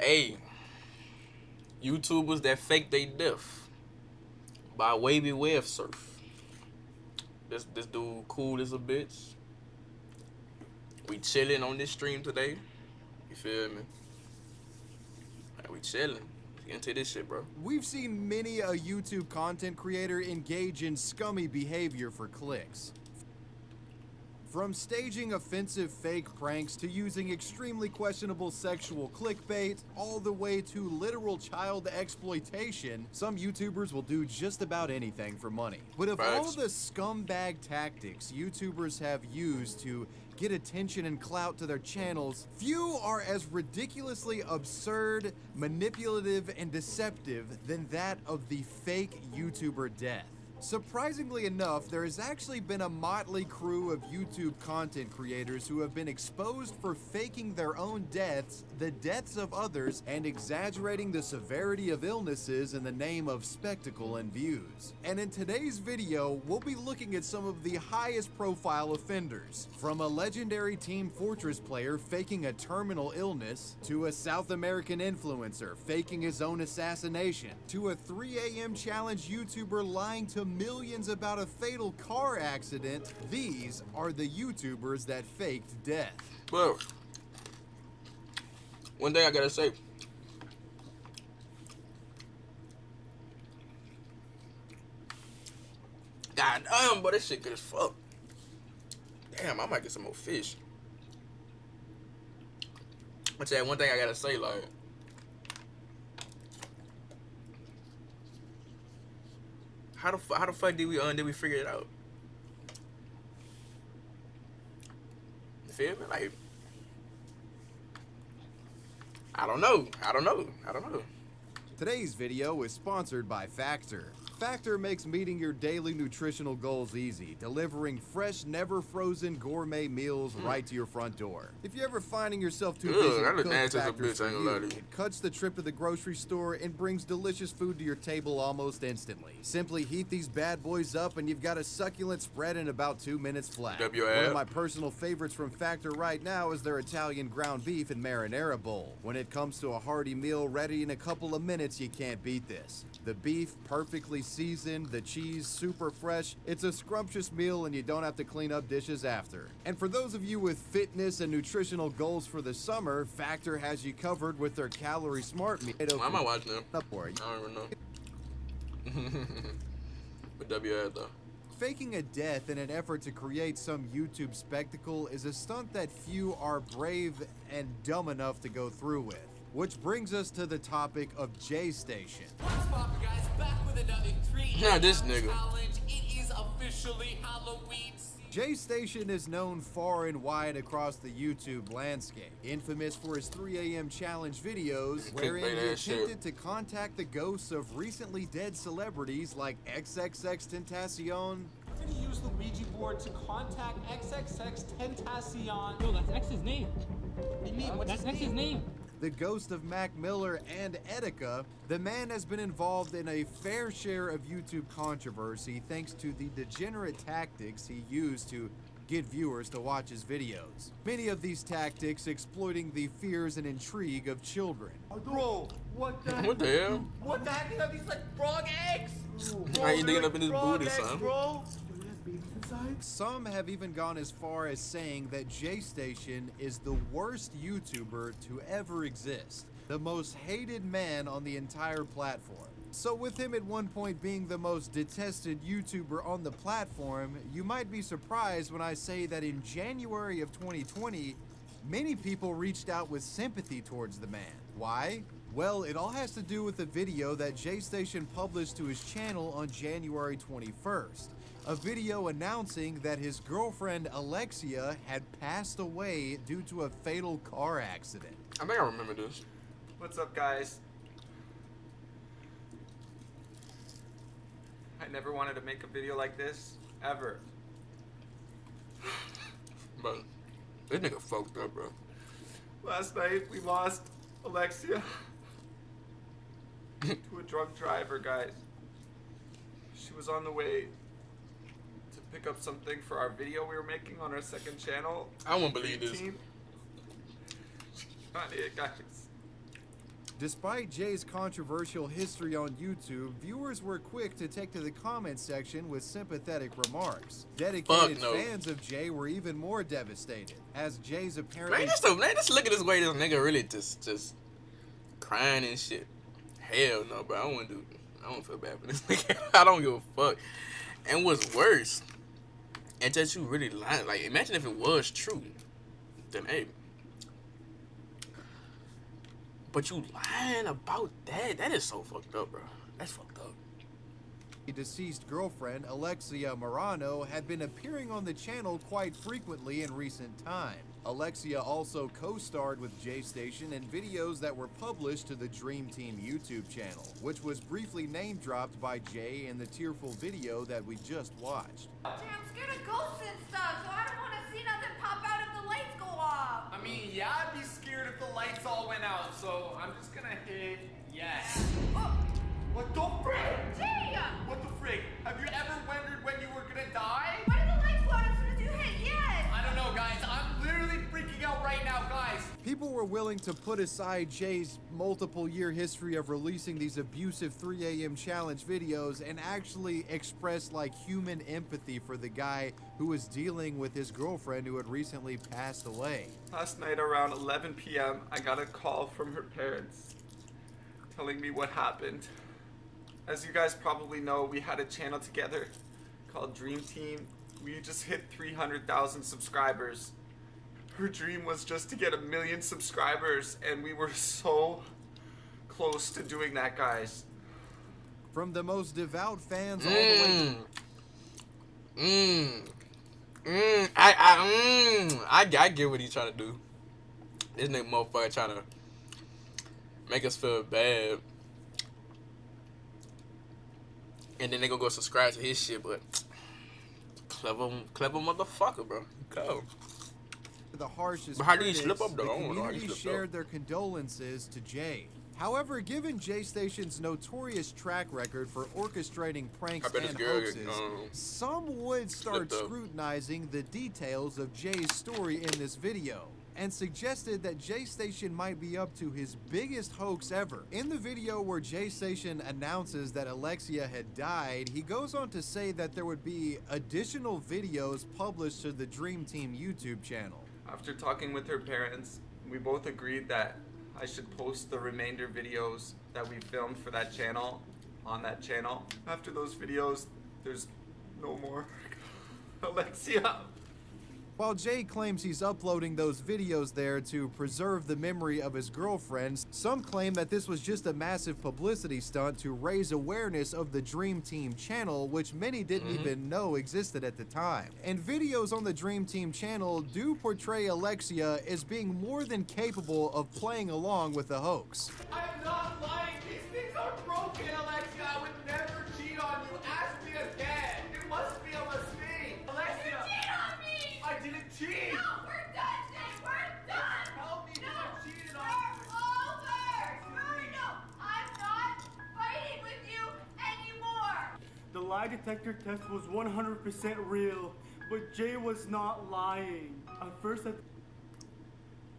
Hey, YouTubers that fake they death by Wavy Wave Surf. This dude cool as a bitch. We chilling on this stream today. You feel me? Like, we chilling. Get into this shit, bro. We've seen many a YouTube content creator engage in scummy behavior for clicks. From staging offensive fake pranks to using extremely questionable sexual clickbait, all the way to literal child exploitation, some YouTubers will do just about anything for money. But of all Facts. the scumbag tactics YouTubers have used to get attention and clout to their channels, few are as ridiculously absurd, manipulative, and deceptive than that of the fake YouTuber death. Surprisingly enough, there has actually been a motley crew of YouTube content creators who have been exposed for faking their own deaths, the deaths of others, and exaggerating the severity of illnesses in the name of spectacle and views. And in today's video, we'll be looking at some of the highest profile offenders, from a legendary Team Fortress player faking a terminal illness, to a South American influencer faking his own assassination, to a 3 a.m. challenge YouTuber lying to millions about a fatal car accident. These are the YouTubers that faked death. But one thing I gotta say, god damn, but this shit good as fuck. Damn, I might get some more fish. I tell you one thing I gotta say, like, how the fuck did we figure it out? You feel me? Like, I don't know. Today's video is sponsored by Factor. Factor makes meeting your daily nutritional goals easy, delivering fresh, never frozen gourmet meals right to your front door. If you're ever finding yourself too busy that to look cook, nasty as a Factor's bitch, for I ain't gonna lie you. to you. It cuts the trip to the grocery store and brings delicious food to your table almost instantly. Simply heat these bad boys up and you've got a succulent spread in about 2 minutes flat. W One of app. my personal favorites from Factor right now is their Italian ground beef and marinara bowl. When it comes to a hearty meal ready in a couple of minutes, you can't beat this. The beef perfectly seasoned, the cheese super fresh. It's a scrumptious meal and you don't have to clean up dishes after. And for those of you with fitness and nutritional goals for the summer, Factor has you covered with their Calorie Smart meal. Why am I watching them? Up for you. I don't even know. With W ad though. Faking a death in an effort to create some YouTube spectacle is a stunt that few are brave and dumb enough to go through with. Which brings us to the topic of J Station. What's poppin', guys? Back with another 3 Nah, this nigga. challenge. It is officially Halloween season. J Station is known far and wide across the YouTube landscape, infamous for his 3 a.m. challenge videos, wherein he Clickbait ass shit. attempted to contact the ghosts of recently dead celebrities like XXX Tentacion, Did he use the Ouija board to contact XXX Tentacion? Yo, that's X's name. You mean, what's That's his X's name. the ghost of Mac Miller, and Etika. The man has been involved in a fair share of YouTube controversy thanks to the degenerate tactics he used to get viewers to watch his videos. Many of these tactics exploiting the fears and intrigue of children. Bro, what the What the hell? What the heck? You have these like frog eggs? How you digging up in his Frog booty, eggs, son? bro. Dude, it has babies inside. Some have even gone as far as saying that J Station is the worst YouTuber to ever exist, the most hated man on the entire platform. So with him at one point being the most detested YouTuber on the platform, you might be surprised when I say that in January of 2020, many people reached out with sympathy towards the man. Why? Well, it all has to do with a video that J Station published to his channel on January 21st. A video announcing that his girlfriend Alexia had passed away due to a fatal car accident. I think I remember this. What's up, guys? I never wanted to make a video like this, ever. But this nigga fucked up, bro. Last night, we lost Alexia to a drunk driver, guys. She was on the way to pick up something for our video we were making on our second channel. I won't believe this. 18. On it, guys. Despite Jay's controversial history on YouTube, viewers were quick to take to the comment section with sympathetic remarks. Dedicated no. fans of Jay were even more devastated, as Jay's Man, apparently just look at this way this nigga really just crying and shit. Hell no, bro. I don't feel bad for this nigga. I don't give a fuck. And what's worse, and that you really lying. Like, imagine if it was true. Then, hey. But you lying about that? That is so fucked up, bro. That's fucked up. deceased girlfriend, Alexia Morano, had been appearing on the channel quite frequently in recent time. Alexia also co-starred with Jay Station in videos that were published to the Dream Team YouTube channel, which was briefly name-dropped by Jay in the tearful video that we just watched. I'm scared of ghosts and stuff, so I don't want to see nothing pop out if the lights go off. I mean, yeah, I'd be scared if the lights all went out, so I'm just gonna hit yes. Oh, What the frick? Jay! What the frick? Have you ever wondered when you were gonna die? Why did the lights go out as soon as you hit yes? I don't know, guys. I'm literally freaking out right now, guys. People were willing to put aside Jay's multiple-year history of releasing these abusive 3 a.m. challenge videos and actually express like human empathy for the guy who was dealing with his girlfriend who had recently passed away. Last night around 11 p.m., I got a call from her parents telling me what happened. As you guys probably know, we had a channel together called Dream Team. We just hit 300,000 subscribers. Her dream was just to get 1 million subscribers, and we were so close to doing that, guys. From the most devout fans all the way to I get what he's trying to do. This nigga motherfucker trying to make us feel bad. And then they gonna go subscribe to his shit, but clever motherfucker, bro. Go. the harshest But how did he critics, slip up, though? the I don't know how he community slipped shared up. their condolences to Jay. However, given Jay Station's notorious track record for orchestrating pranks I bet and this girl, hoaxes, um, some would start slipped up. scrutinizing the details of Jay's story in this video, and suggested that Jay Station might be up to his biggest hoax ever. In the video where Jay Station announces that Alexia had died, he goes on to say that there would be additional videos published to the Dream Team YouTube channel. After talking with her parents, we both agreed that I should post the remainder videos that we filmed for that channel on that channel. After those videos, there's no more Alexia. While Jay claims he's uploading those videos there to preserve the memory of his girlfriend, some claim that this was just a massive publicity stunt to raise awareness of the Dream Team channel, which many didn't even know existed at the time. And videos on the Dream Team channel do portray Alexia as being more than capable of playing along with the hoax. I'm not lying. These things are broken, Alexia. I would never cheat on you. Ask me again. It must be a mistake. Alexia. Cheat on me! I didn't cheat. No, we're done, Jay. We're done. Help me. No, I cheated on we're you. over. No, I'm not fighting with you anymore. The lie detector test was 100% real, but Jay was not lying. At first, I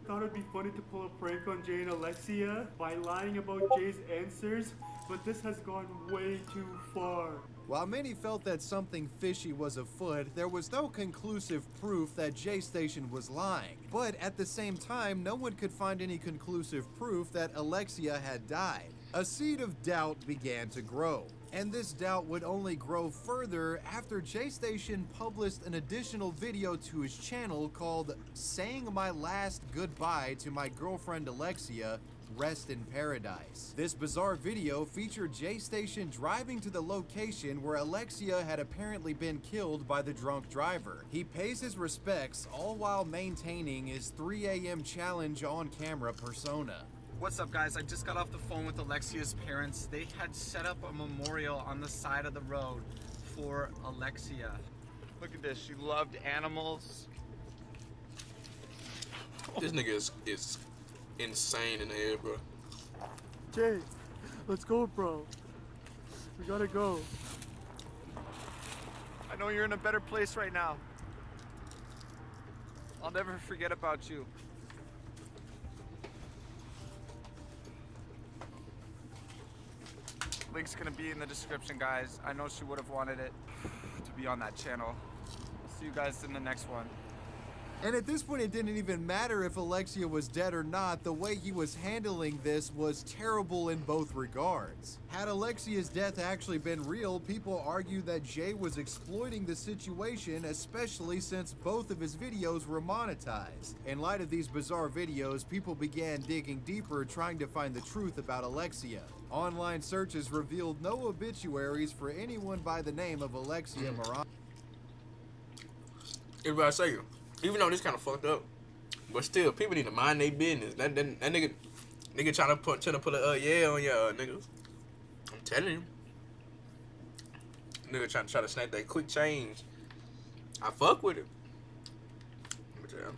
thought it'd be funny to pull a prank on Jay and Alexia by lying about Jay's answers, but this has gone way too far. While many felt that something fishy was afoot, there was no conclusive proof that Jay Station was lying. But at the same time, no one could find any conclusive proof that Alexia had died. A seed of doubt began to grow. And this doubt would only grow further after Jay Station published an additional video to his channel called Saying My Last Goodbye to My Girlfriend Alexia, Rest in Paradise. This bizarre video featured Jay Station driving to the location where Alexia had apparently been killed by the drunk driver. He pays his respects, all while maintaining his 3 a.m. challenge on camera persona. What's up, guys? I just got off the phone with Alexia's parents. They had set up a memorial on the side of the road for Alexia. Look at this. She loved animals. This nigga is insane in the head, bro. Jay, let's go, bro. We gotta go. I know you're in a better place right now. I'll never forget about you. link's gonna be in the description, guys. I know she would have wanted it to be on that channel. See you guys in the next one. And at this point, it didn't even matter if Alexia was dead or not. The way he was handling this was terrible in both regards. Had Alexia's death actually been real, people argue that Jay was exploiting the situation, especially since both of his videos were monetized. In light of these bizarre videos, people began digging deeper, trying to find the truth about Alexia. Online searches revealed no obituaries for anyone by the name of Alexia Marano. Everybody say it. Even though this kind of fucked up, but still, people need to mind their business. That nigga trying to put a yeah on y'all niggas. I'm telling you, nigga trying to snap that quick change. I fuck with it. But yeah.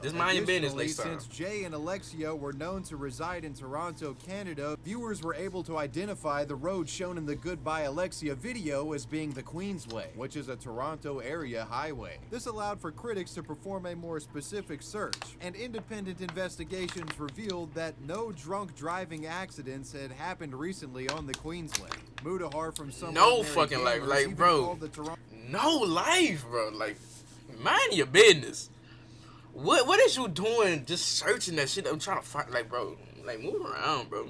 This mind your business next time. Since Jay and Alexia were known to reside in Toronto, Canada, viewers were able to identify the road shown in the Goodbye Alexia video as being the Queensway, which is a Toronto area highway. This allowed for critics to perform a more specific search, and independent investigations revealed that no drunk driving accidents had happened recently on the Queensway. Mudahar from some no fucking life, like bro, no life, bro, like mind your business. What is you doing just searching that shit? I'm trying to find, like, bro, like, move around, bro.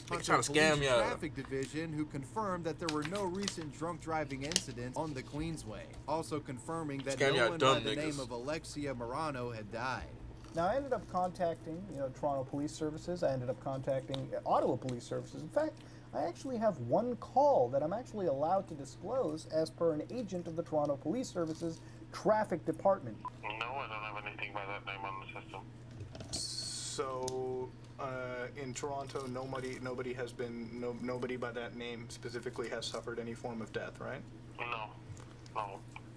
Like, trying to scam y'all. Traffic Division, who confirmed that there were no recent drunk driving incidents on the Queensway, also confirming that no one by the name of Alexia Marano had died. Now, I ended up contacting, Toronto Police Services. I ended up contacting Ottawa Police Services. In fact, I actually have one call that I'm actually allowed to disclose as per an agent of the Toronto Police Services Traffic Department. No, I don't have anything by that name on the system. So, in Toronto, nobody has been, nobody by that name specifically has suffered any form of death, right? No.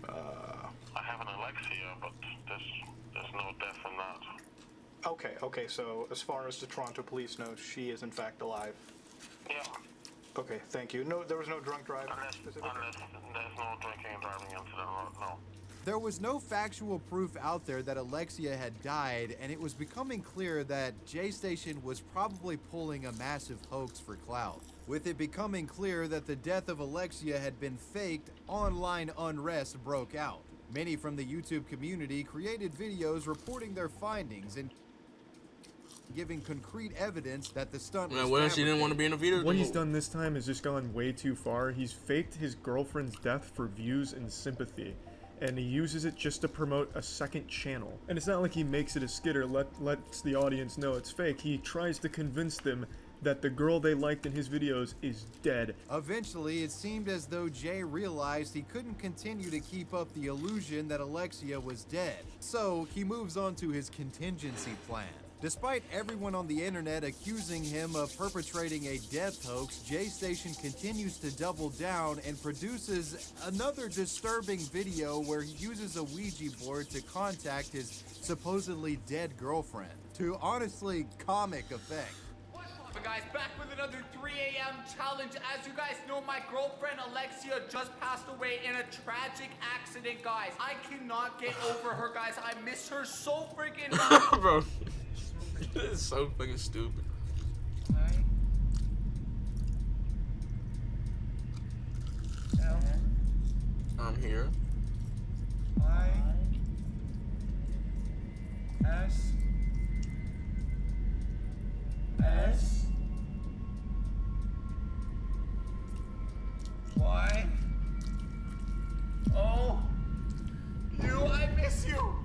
I have an Alexia, but there's no death in that. Okay, so as far as the Toronto police know, she is in fact alive. Yeah. Okay, thank you. No, there was no drunk driving specifically? Unless there's no drinking and driving incident, no. There was no factual proof out there that Alexia had died, and it was becoming clear that J-Station was probably pulling a massive hoax for clout. With it becoming clear that the death of Alexia had been faked, online unrest broke out. Many from the YouTube community created videos reporting their findings and giving concrete evidence that the stunt was well, she didn't want to be in the video. What he's done this time has just gone way too far. He's faked his girlfriend's death for views and sympathy, and he uses it just to promote a second channel. And it's not like he makes it a skit or lets the audience know it's fake. He tries to convince them that the girl they liked in his videos is dead. Eventually, it seemed as though Jay realized he couldn't continue to keep up the illusion that Alexia was dead. So he moves on to his contingency plan. Despite everyone on the internet accusing him of perpetrating a death hoax, J-Station continues to double down and produces another disturbing video where he uses a Ouija board to contact his supposedly dead girlfriend, to honestly comic effect. But guys, back with another 3 a.m. challenge. As you guys know, my girlfriend Alexia just passed away in a tragic accident, guys. I cannot get over her, guys. I miss her so freaking much. Bro, this is so fucking stupid. I'm here. S Y O U. I miss you. Oh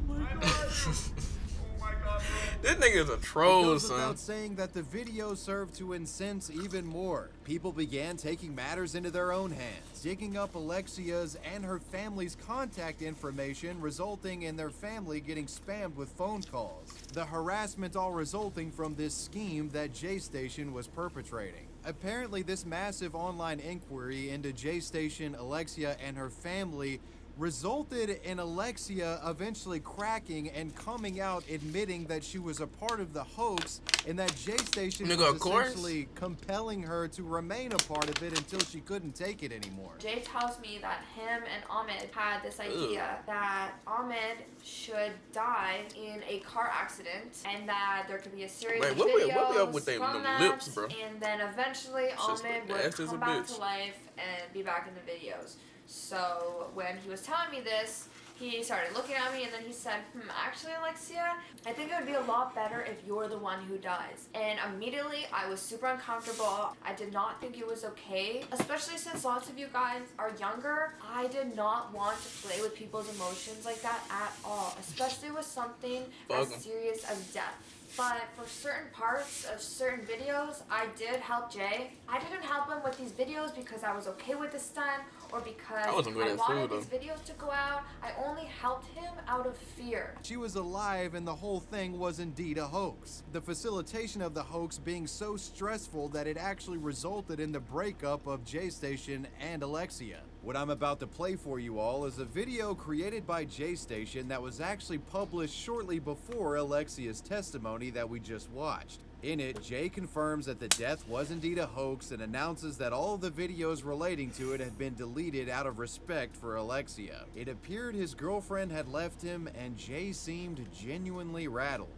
my god. Oh my god, bro. This nigga is a troll, It goes son. without saying that the video served to incense even more. People began taking matters into their own hands, digging up Alexia's and her family's contact information, resulting in their family getting spammed with phone calls. The harassment all resulting from this scheme that J-Station was perpetrating. Apparently, this massive online inquiry into J-Station, Alexia, and her family resulted in Alexia eventually cracking and coming out admitting that she was a part of the hoax and that J-Station Nigga, was of course. essentially compelling her to remain a part of it until she couldn't take it anymore. Jay tells me that him and Ahmed had this idea that Ahmed should die in a car accident and that there could be a series Wait, of what we videos up with them from lips, that, bro? and then eventually just Ahmed like nasty would as a come back bitch. to life and be back in the videos. So when he was telling me this, he started looking at me and then he said, actually, Alexia, I think it would be a lot better if you're the one who dies. And immediately I was super uncomfortable. I did not think it was okay, especially since lots of you guys are younger. I did not want to play with people's emotions like that at all, especially with something as serious as death. But for certain parts of certain videos, I did help Jay. I didn't help him with these videos because I was okay with the stunt or because I wanted these videos to go out. I only helped him out of fear. She was alive and the whole thing was indeed a hoax. The facilitation of the hoax being so stressful that it actually resulted in the breakup of J-Station and Alexia. What I'm about to play for you all is a video created by J-Station that was actually published shortly before Alexia's testimony that we just watched. In it, Jay confirms that the death was indeed a hoax and announces that all of the videos relating to it had been deleted out of respect for Alexia. It appeared his girlfriend had left him and Jay seemed genuinely rattled.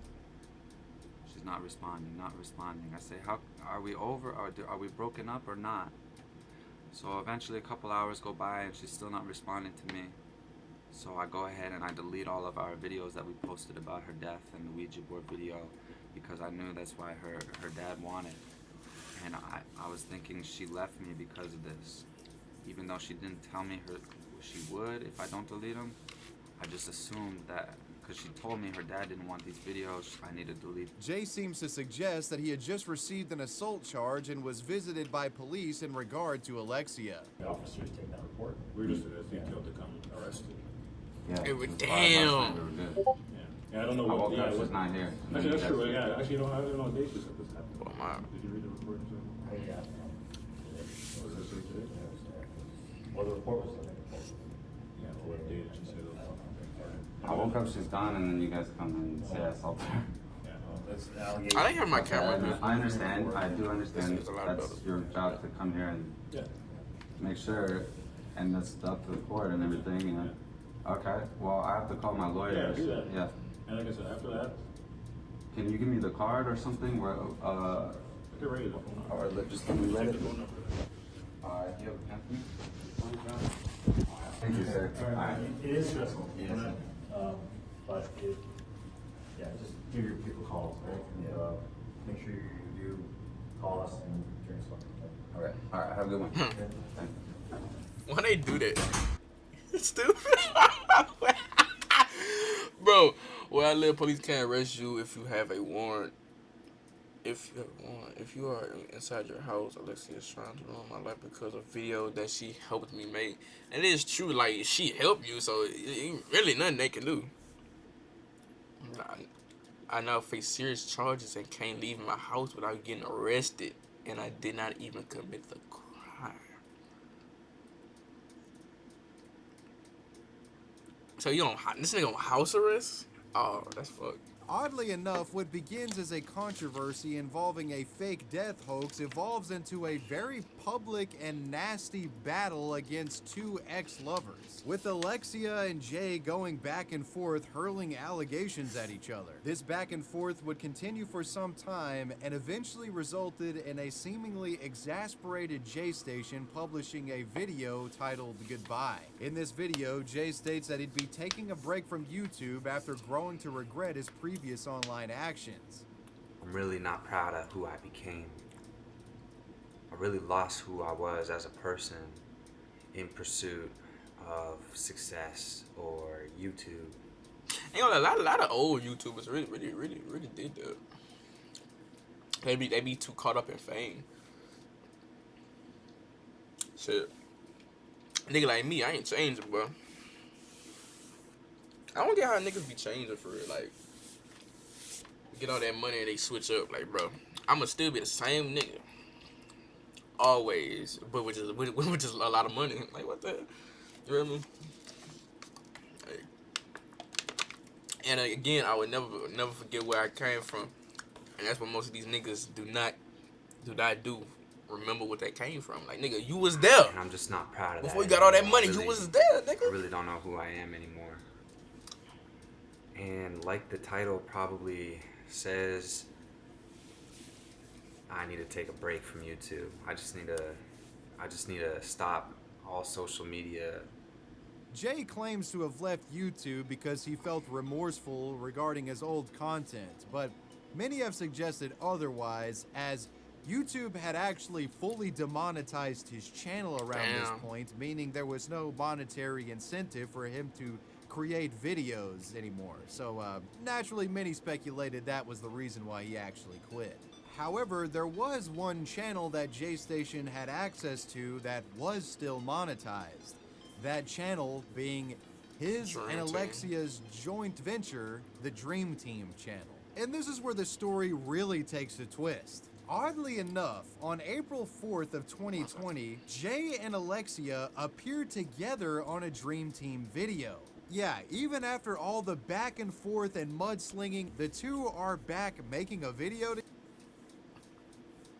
She's not responding. I say, how are we over? Are we broken up or not? So eventually a couple hours go by and she's still not responding to me. So I go ahead and I delete all of our videos that we posted about her death and the Ouija board video because I knew that's why her dad wanted. And I was thinking she left me because of this. Even though she didn't tell me she would if I don't delete them, I just assumed that because she told me her dad didn't want these videos, I need to delete them. Jay seems to suggest that he had just received an assault charge and was visited by police in regard to Alexia. The officers take that report. We're just detailed to come arrest you. Yeah. Damn. Yeah, I don't know what. Yeah, she's not here. Actually, that's true. Yeah, actually, I don't know what day she said this happened. Oh my. Did you read the report? Yeah. What does it say today? Well, the report was today. Yeah, what day did she say this? I woke up, she's gone, and then you guys come and say I assaulted her. Yeah, that's an allegation. I didn't have my camera. I understand. I do understand. That's your job to come here and make sure, and that's up to the court and everything. And okay, well, I have to call my lawyer. Yeah, do that. Yeah. And like I said, after that, can you give me the card or something? Where I can write it up. or just let me write it. Do you have a pen for me? Thank you, sir. It is stressful. Yes. But just give your people calls, right? And make sure you do call us and during something. All right. Have a good one. Thank you. Why they do that? Stupid. Bro, where I live, police can't arrest you if you have a warrant. If you are inside your house, Alexia is trying to ruin my life because of video that she helped me make. And it is true, like, she helped you, so it ain't really nothing they can do. I now face serious charges and can't leave my house without getting arrested. And I did not even commit the crime. So this nigga on house arrest? Oh, that's fucked. Oddly enough, what begins as a controversy involving a fake death hoax evolves into a very public and nasty battle against two ex-lovers, with Alexia and Jay going back and forth hurling allegations at each other. This back and forth would continue for some time and eventually resulted in a seemingly exasperated J-Station publishing a video titled Goodbye. In this video, Jay states that he'd be taking a break from YouTube after growing to regret his previous online actions. I'm really not proud of who I became. I really lost who I was as a person in pursuit of success or YouTube. Ain't gonna lie, a lot of old YouTubers really did that. They be too caught up in fame. Shit. Nigga like me, I ain't changing, bro. I don't get how niggas be changing for it. Like, get all that money and they switch up. Like, bro, I'ma still be the same nigga. Always. But with just a lot of money. Like, what the? You know what I mean? And again, I would never forget where I came from, and that's what most of these niggas do not do. Remember what they came from. Like, nigga, you was there. And I'm just not proud of that. Before you got all that anymore. money, I you really- was there, nigga. I really don't know who I am anymore. And like the title probably says, I need to take a break from YouTube. I just need to stop all social media. Jay claims to have left YouTube because he felt remorseful regarding his old content, but many have suggested otherwise, as YouTube had actually fully demonetized his channel around this Damn. point, meaning there was no monetary incentive for him to create videos anymore. So naturally, many speculated that was the reason why he actually quit. However, there was one channel that J-Station had access to that was still monetized. That channel being his Dream and Team. Alexia's joint venture, the Dream Team channel. And this is where the story really takes a twist. Oddly enough, on April 4th of 2020, Jay and Alexia appeared together on a Dream Team video. Yeah, even after all the back and forth and mudslinging, the two are back making a video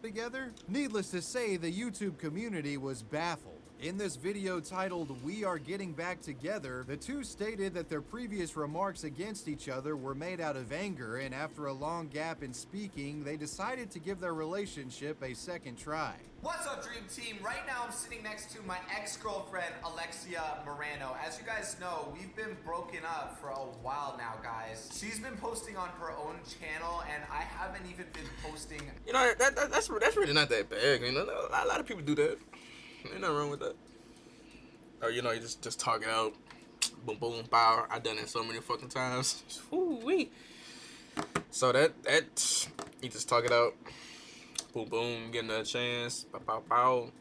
together. Needless to say, the YouTube community was baffled. In this video titled "We Are Getting Back Together," the two stated that their previous remarks against each other were made out of anger, and after a long gap in speaking, they decided to give their relationship a second try. What's up, Dream Team? Right now I'm sitting next to my ex-girlfriend, Alexia Morano. As you guys know, we've been broken up for a while now, guys. She's been posting on her own channel, and I haven't even been posting. You know, that's really not that bad. You know, a lot of people do that. Ain't nothing wrong with that. Or, you know, you just talk it out. Boom, boom, power. I done it so many fucking times. Ooh-wee. So that you just talk it out. Boom, boom, getting a chance. Pow, pow, pow.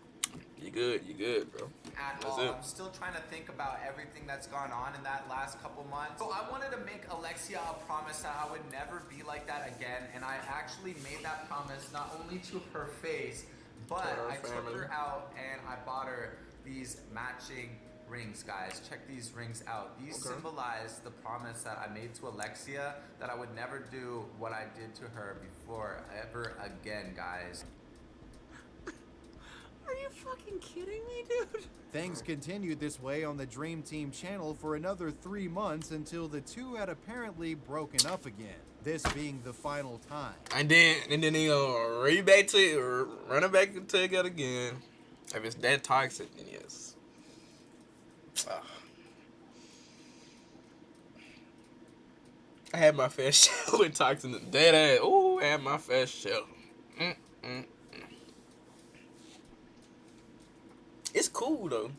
You good, bro. At That's all. it. I'm still trying to think about everything that's gone on in that last couple months. So I wanted to make Alexia a promise that I would never be like that again, and I actually made that promise not only to her face, but her I took family. her out and I bought her these matching rings, guys. Check these rings out. These Okay. symbolize the promise that I made to Alexia that I would never do what I did to her before ever again, guys. Are you fucking kidding me, dude? Things continued this way on the Dream Team channel for another 3 months until the two had apparently broken up again. This being the final time. And then they run back to it again. If it's that toxic, then yes. I had my fair share with toxic. Dead ass. Ooh, I had my fair share. It's cool though.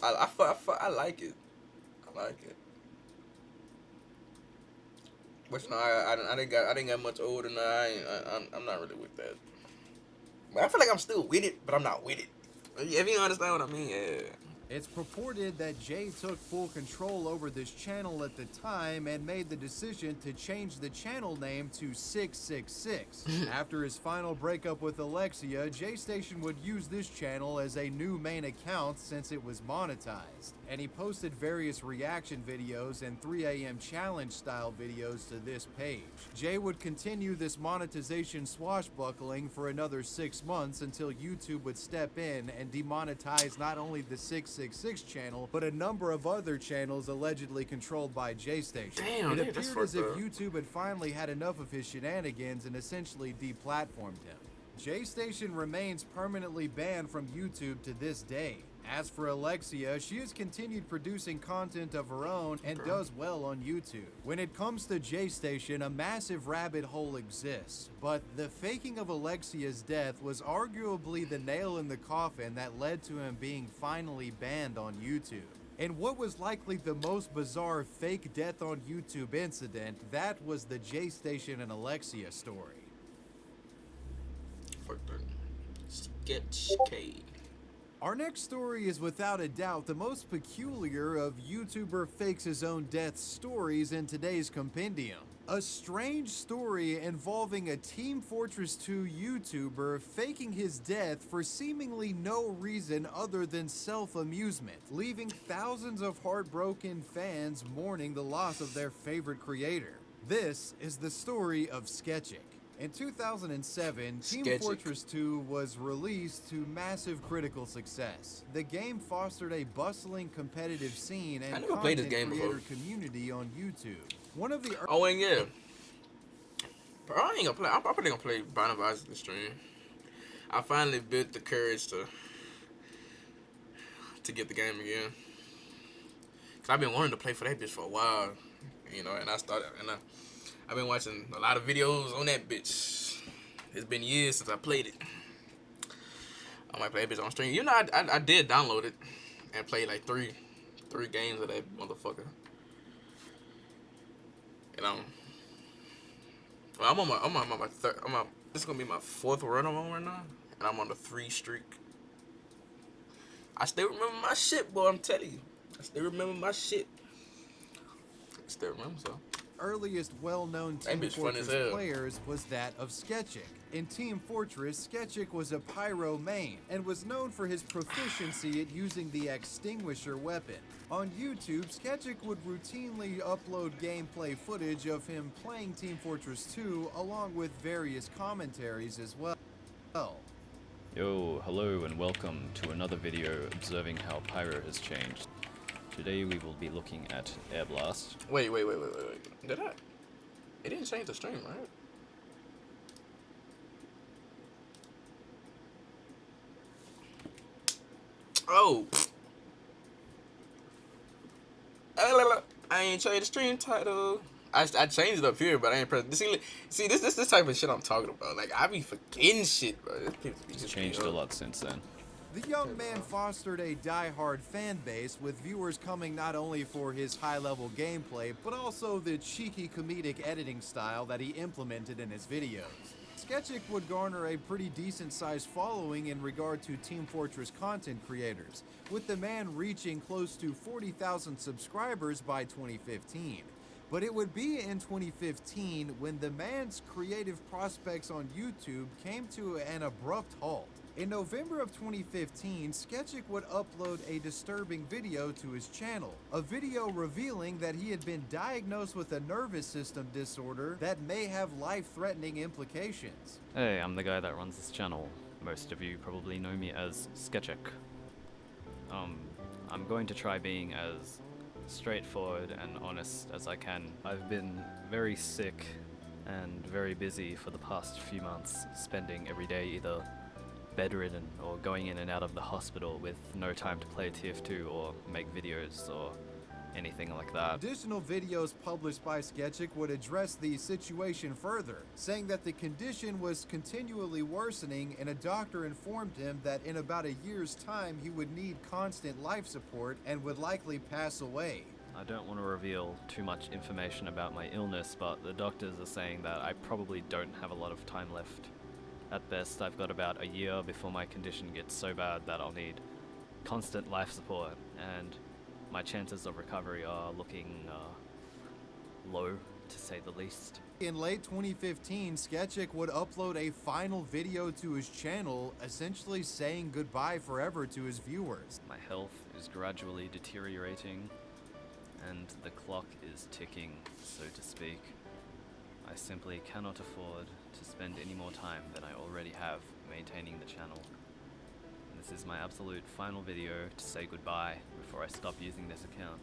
I like it. I like it. But you know, I didn't got much older now. I'm not really with that. But I feel like I'm still with it, but I'm not with it. If you understand what I mean, yeah. It's purported that Jay took full control over this channel at the time and made the decision to change the channel name to 666. After his final breakup with Alexia, J-Station would use this channel as a new main account since it was monetized. And he posted various reaction videos and 3 AM challenge style videos to this page. Jay would continue this monetization swashbuckling for another 6 months until YouTube would step in and demonetize not only the 666 channel, but a number of other channels allegedly controlled by J-Station. Damn, It that's appeared as if fucked up. YouTube had finally had enough of his shenanigans and essentially deplatformed him. J-Station remains permanently banned from YouTube to this day. As for Alexia, she has continued producing content of her own and does well on YouTube. When it comes to J-Station, a massive rabbit hole exists, but the faking of Alexia's death was arguably the nail in the coffin that led to him being finally banned on YouTube. In what was likely the most bizarre fake death on YouTube incident, that was the J-Station and Alexia story. Fuck that. Sketch K. Our next story is without a doubt the most peculiar of YouTuber fakes his own death stories in today's compendium. A strange story involving a Team Fortress 2 YouTuber faking his death for seemingly no reason other than self-amusement, leaving thousands of heartbroken fans mourning the loss of their favorite creator. This is the story of Sketchic. In 2007, Team Sketchic. Fortress 2 was released to massive critical success. The game fostered a bustling competitive scene I and never played this content game creator before. community on YouTube. One of the Oh, and yeah. Bro, I ain't gonna play. I'm probably gonna play Binding of Isaac this stream. I finally built the courage to get the game again. Cause I've been wanting to play for that bitch for a while, you know. And I've been watching a lot of videos on that bitch. It's been years since I played it. I might play that bitch on stream. You know, I did download it and play like three games of that motherfucker. And well, I'm on my third. This is gonna be my fourth run I'm on right now, and I'm on the 3 streak. I still remember my shit, boy. I'm telling you, I still remember my shit. I still remember so. earliest well-known That Team bitch funny as Fortress hell. players was that of Sketchic. In Team Fortress, Sketchic was a pyro main and was known for his proficiency at using the extinguisher weapon. On YouTube, Sketchic would routinely upload gameplay footage of him playing Team Fortress 2 along with various commentaries as well. Yo, hello and welcome to another video observing how Pyro has changed. Today we will be looking at Air Blast. Wait. Did I? It didn't change the stream, right? Oh. I ain't changed the stream title. I changed it up here, but I ain't pressed. See, this type of shit I'm talking about. Like, I be forgetting shit, bro. It's changed a lot since then. The young man fostered a die-hard fan base with viewers coming not only for his high-level gameplay, but also the cheeky comedic editing style that he implemented in his videos. Sketchic would garner a pretty decent-sized following in regard to Team Fortress content creators, with the man reaching close to 40,000 subscribers by 2015. But it would be in 2015 when the man's creative prospects on YouTube came to an abrupt halt. In November of 2015, Sketchic would upload a disturbing video to his channel, a video revealing that he had been diagnosed with a nervous system disorder that may have life-threatening implications. Hey, I'm the guy that runs this channel. Most of you probably know me as Sketchic. I'm going to try being as straightforward and honest as I can. I've been very sick and very busy for the past few months, spending every day either bedridden or going in and out of the hospital with no time to play TF2 or make videos or anything like that. Additional videos published by Sketchic would address the situation further, saying that the condition was continually worsening and a doctor informed him that in about a year's time he would need constant life support and would likely pass away. I don't want to reveal too much information about my illness, but the doctors are saying that I probably don't have a lot of time left. At best, I've got about a year before my condition gets so bad that I'll need constant life support, and my chances of recovery are looking low, to say the least. In late 2015, Sketchic would upload a final video to his channel, essentially saying goodbye forever to his viewers. My health is gradually deteriorating, and the clock is ticking, so to speak. I simply cannot afford to spend any more time than I already have maintaining the channel. This is my absolute final video to say goodbye before I stop using this account.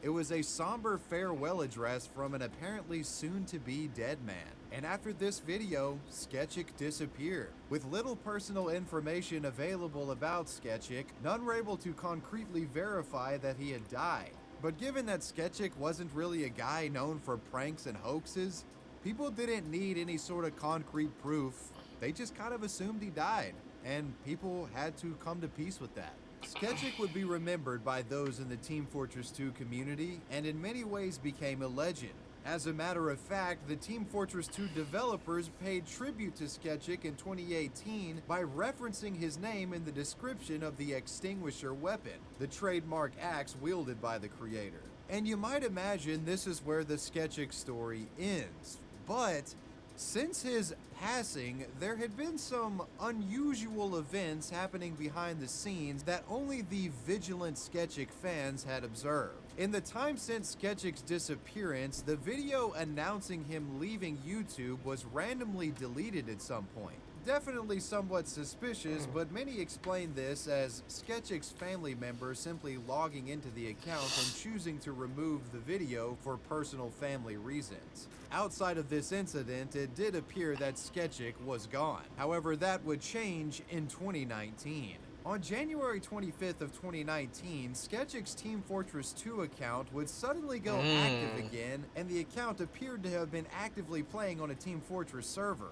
It was a somber farewell address from an apparently soon-to-be dead man. And after this video, Sketchic disappeared. With little personal information available about Sketchic, none were able to concretely verify that he had died. But given that Sketchic wasn't really a guy known for pranks and hoaxes, people didn't need any sort of concrete proof. They just kind of assumed he died, and people had to come to peace with that. Sketchic would be remembered by those in the Team Fortress 2 community, and in many ways became a legend. As a matter of fact, the Team Fortress 2 developers paid tribute to Sketchic in 2018 by referencing his name in the description of the extinguisher weapon, the trademark axe wielded by the creator. And you might imagine this is where the Sketchik story ends. But since his passing, there had been some unusual events happening behind the scenes that only the vigilant Sketchik fans had observed. In the time since Sketchik's disappearance, the video announcing him leaving YouTube was randomly deleted at some point. Definitely somewhat suspicious, but many explain this as Sketchik's family members simply logging into the account and choosing to remove the video for personal family reasons. Outside of this incident, it did appear that Sketchik was gone. However, that would change in 2019. On January 25th of 2019, Sketchik's Team Fortress 2 account would suddenly go active again, and the account appeared to have been actively playing on a Team Fortress server.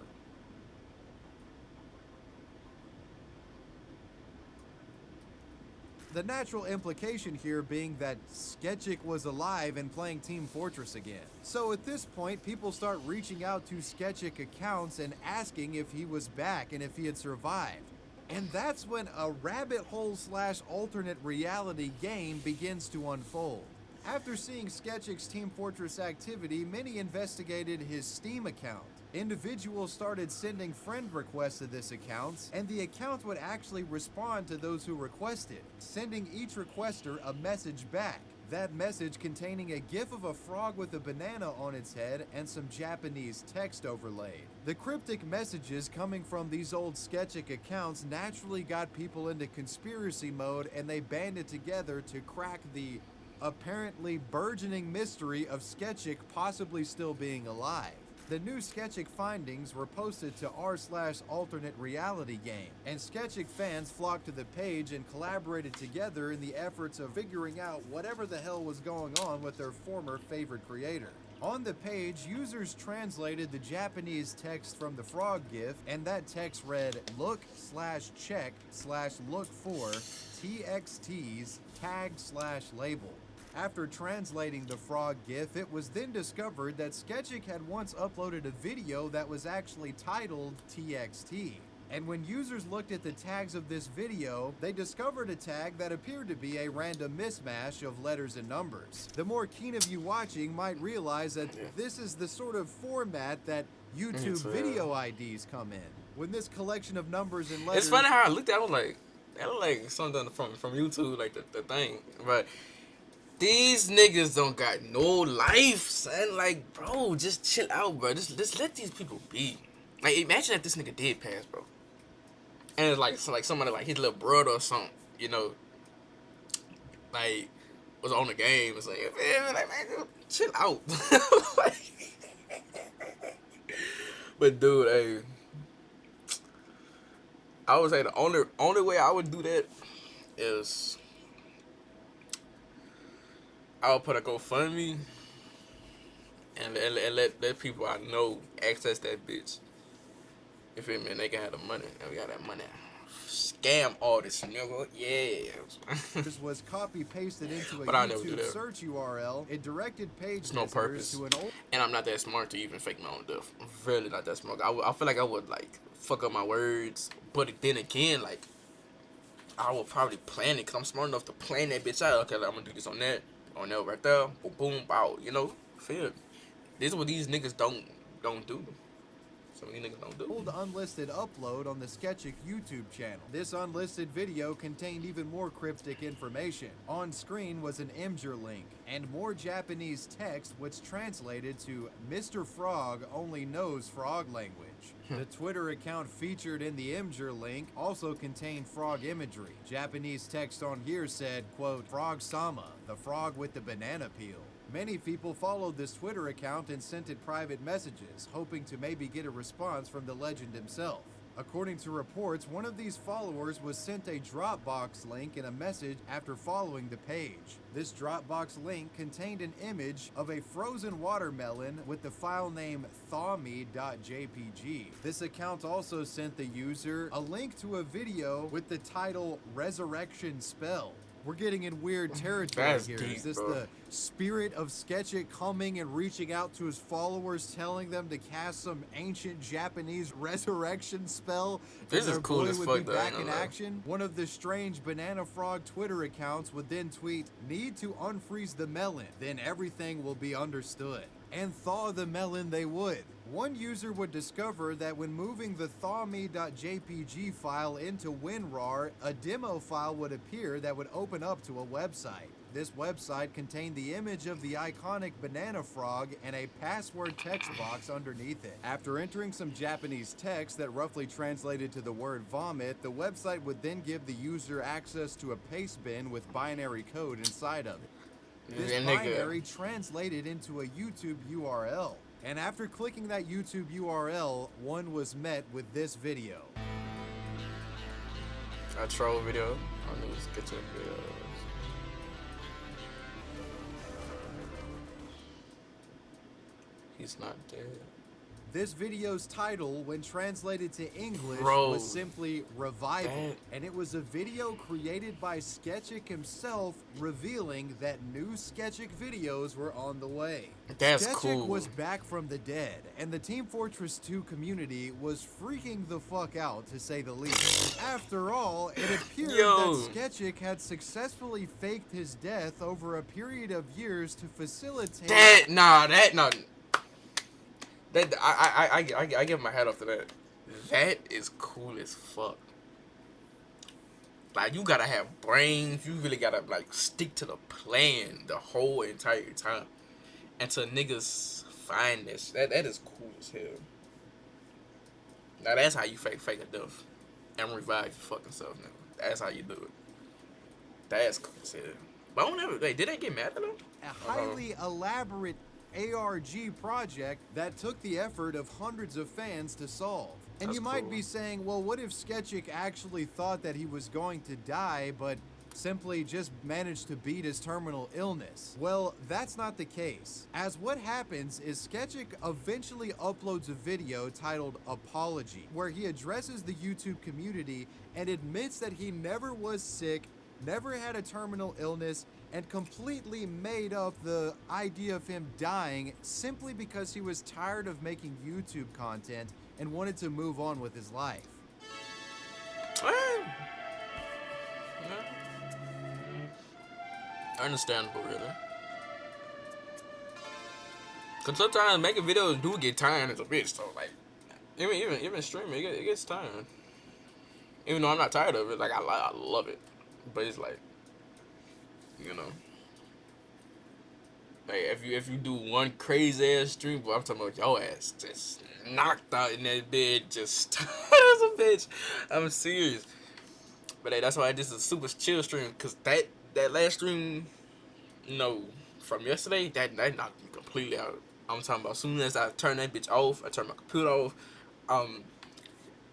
The natural implication here being that Sketchik was alive and playing Team Fortress again. So at this point, people start reaching out to Sketchik accounts and asking if he was back and if he had survived. And that's when a rabbit hole / alternate reality game begins to unfold. After seeing Sketchik's Team Fortress activity, many investigated his Steam account. Individuals started sending friend requests to this account, and the account would actually respond to those who requested, sending each requester a message back. That message containing a gif of a frog with a banana on its head and some Japanese text overlaid. The cryptic messages coming from these old Sketchik accounts naturally got people into conspiracy mode, and they banded together to crack the apparently burgeoning mystery of Sketchik possibly still being alive. The new Sketchik findings were posted to r/alternate reality game, and Sketchik fans flocked to the page and collaborated together in the efforts of figuring out whatever the hell was going on with their former favorite creator. On the page, users translated the Japanese text from the frog gif, and that text read, look/check/look for TXT's tag/label. After translating the frog gif, it was then discovered that Sketchik had once uploaded a video that was actually titled TXT. And when users looked at the tags of this video, they discovered a tag that appeared to be a random mismatch of letters and numbers. The more keen of you watching might realize that this is the sort of format that YouTube video IDs come in. When this collection of numbers and letters... It's funny how I looked at it, I was like, that looked like something from YouTube, like the thing. But these niggas don't got no life, son. Like, bro, just chill out, bro. Just let these people be. Like, imagine if this nigga did pass, bro. And it's like somebody like his little brother or something, you know, like was on the game. It's like, man, chill out. Like, but dude, hey, I would say the only way I would do that is I would put a GoFundMe and let people I know access that bitch. You feel me? And they can have the money, and we got that money. Scam artists, nigga. Yeah. This was copy pasted into a But I never do YouTube that. search URL. It directed page There's no visitors purpose. to an old. And I'm not that smart to even fake my own death. I'm really not that smart. I feel like I would like fuck up my words, but then again, like I would probably plan it because I'm smart enough to plan that bitch out. Okay, like, I'm gonna do this on that right there. Boom, boom, bow. You know, feel me? This is what these niggas don't do. Some of these niggas don't do. Old unlisted upload on the Sketchik YouTube channel. This unlisted video contained even more cryptic information. On screen was an Imgur link and more Japanese text which translated to Mr. Frog only knows frog language. The Twitter account featured in the Imgur link also contained frog imagery. Japanese text on here said, quote, Frog Sama, the frog with the banana peel. Many people followed this Twitter account and sent it private messages, hoping to maybe get a response from the legend himself. According to reports, one of these followers was sent a Dropbox link in a message after following the page. This Dropbox link contained an image of a frozen watermelon with the file name thawme.jpg. This account also sent the user a link to a video with the title Resurrection Spell. We're getting in weird territory That's here. deep, Is this bro. the spirit of Sketchik coming and reaching out to his followers, telling them to cast some ancient Japanese resurrection spell? This and is their cool boy as would fuck, be though, I ain't back in gonna lie. action? One of the strange Banana Frog Twitter accounts would then tweet, "Need to unfreeze the melon, then everything will be understood." And thaw the melon they would. One user would discover that when moving the thawme.jpg file into WinRAR, a demo file would appear that would open up to a website. This website contained the image of the iconic banana frog and a password text box underneath it. After entering some Japanese text that roughly translated to the word vomit, the website would then give the user access to a paste bin with binary code inside of it. This Yeah, nigga. binary translated into a YouTube URL. And after clicking that YouTube URL, one was met with this video. A troll video. I knew it was good to videos. He's not dead. This video's title, when translated to English, Bro, was simply Revival. that- And it was a video created by Sketchik himself revealing that new Sketchik videos were on the way. That's Sketchik cool. was back from the dead, and the Team Fortress 2 community was freaking the fuck out, to say the least. After all, it appeared Yo. that Sketchik had successfully faked his death over a period of years to facilitate... That I give my hat off to that. That is cool as fuck. Like, you gotta have brains. You really gotta like stick to the plan the whole entire time. And to niggas find this, that is cool as hell. Now that's how you fake a death and revive your fucking self. Now that's how you do it. That's cool as hell. But I don't ever. Did they get mad at him? A highly elaborate ARG project that took the effort of hundreds of fans to solve. And That's you might cool. be saying, well, what if Sketchik actually thought that he was going to die, but simply just managed to beat his terminal illness? Well, that's not the case. As what happens is Sketchik eventually uploads a video titled Apology, where he addresses the YouTube community and admits that he never was sick, never had a terminal illness, and completely made up the idea of him dying simply because he was tired of making YouTube content and wanted to move on with his life. Understandable, really. Cause sometimes making videos do get tiring as a bitch. So like, even streaming, it gets tiring. Even though I'm not tired of it, like I love it, but it's like, you know, like if you do one crazy ass stream, but I'm talking about your ass just knocked out in that bed, just tired as a bitch. I'm serious. But hey, that's why this is a super chill stream, cause that last stream, you know, from yesterday, that knocked me completely out. I'm talking about as soon as I turn that bitch off, I turn my computer off,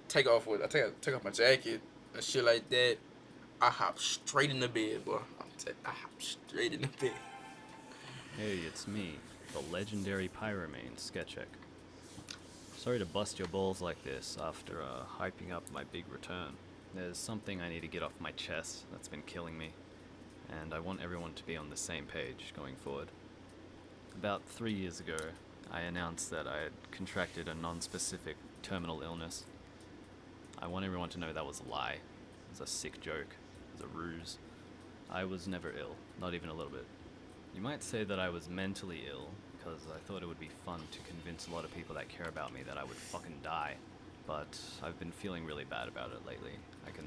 take off my jacket and shit like that. I hop straight in the bed, boy. I hop straight in the bed. Hey, it's me, the legendary pyromane, Sketchik. Sorry to bust your balls like this after hyping up my big return. There's something I need to get off my chest that's been killing me, and I want everyone to be on the same page going forward. About 3 years ago, I announced that I had contracted a non-specific terminal illness. I want everyone to know that was a lie. It was a sick joke. It was a ruse. I was never ill, not even a little bit. You might say that I was mentally ill, because I thought it would be fun to convince a lot of people that care about me that I would fucking die. But I've been feeling really bad about it lately. I can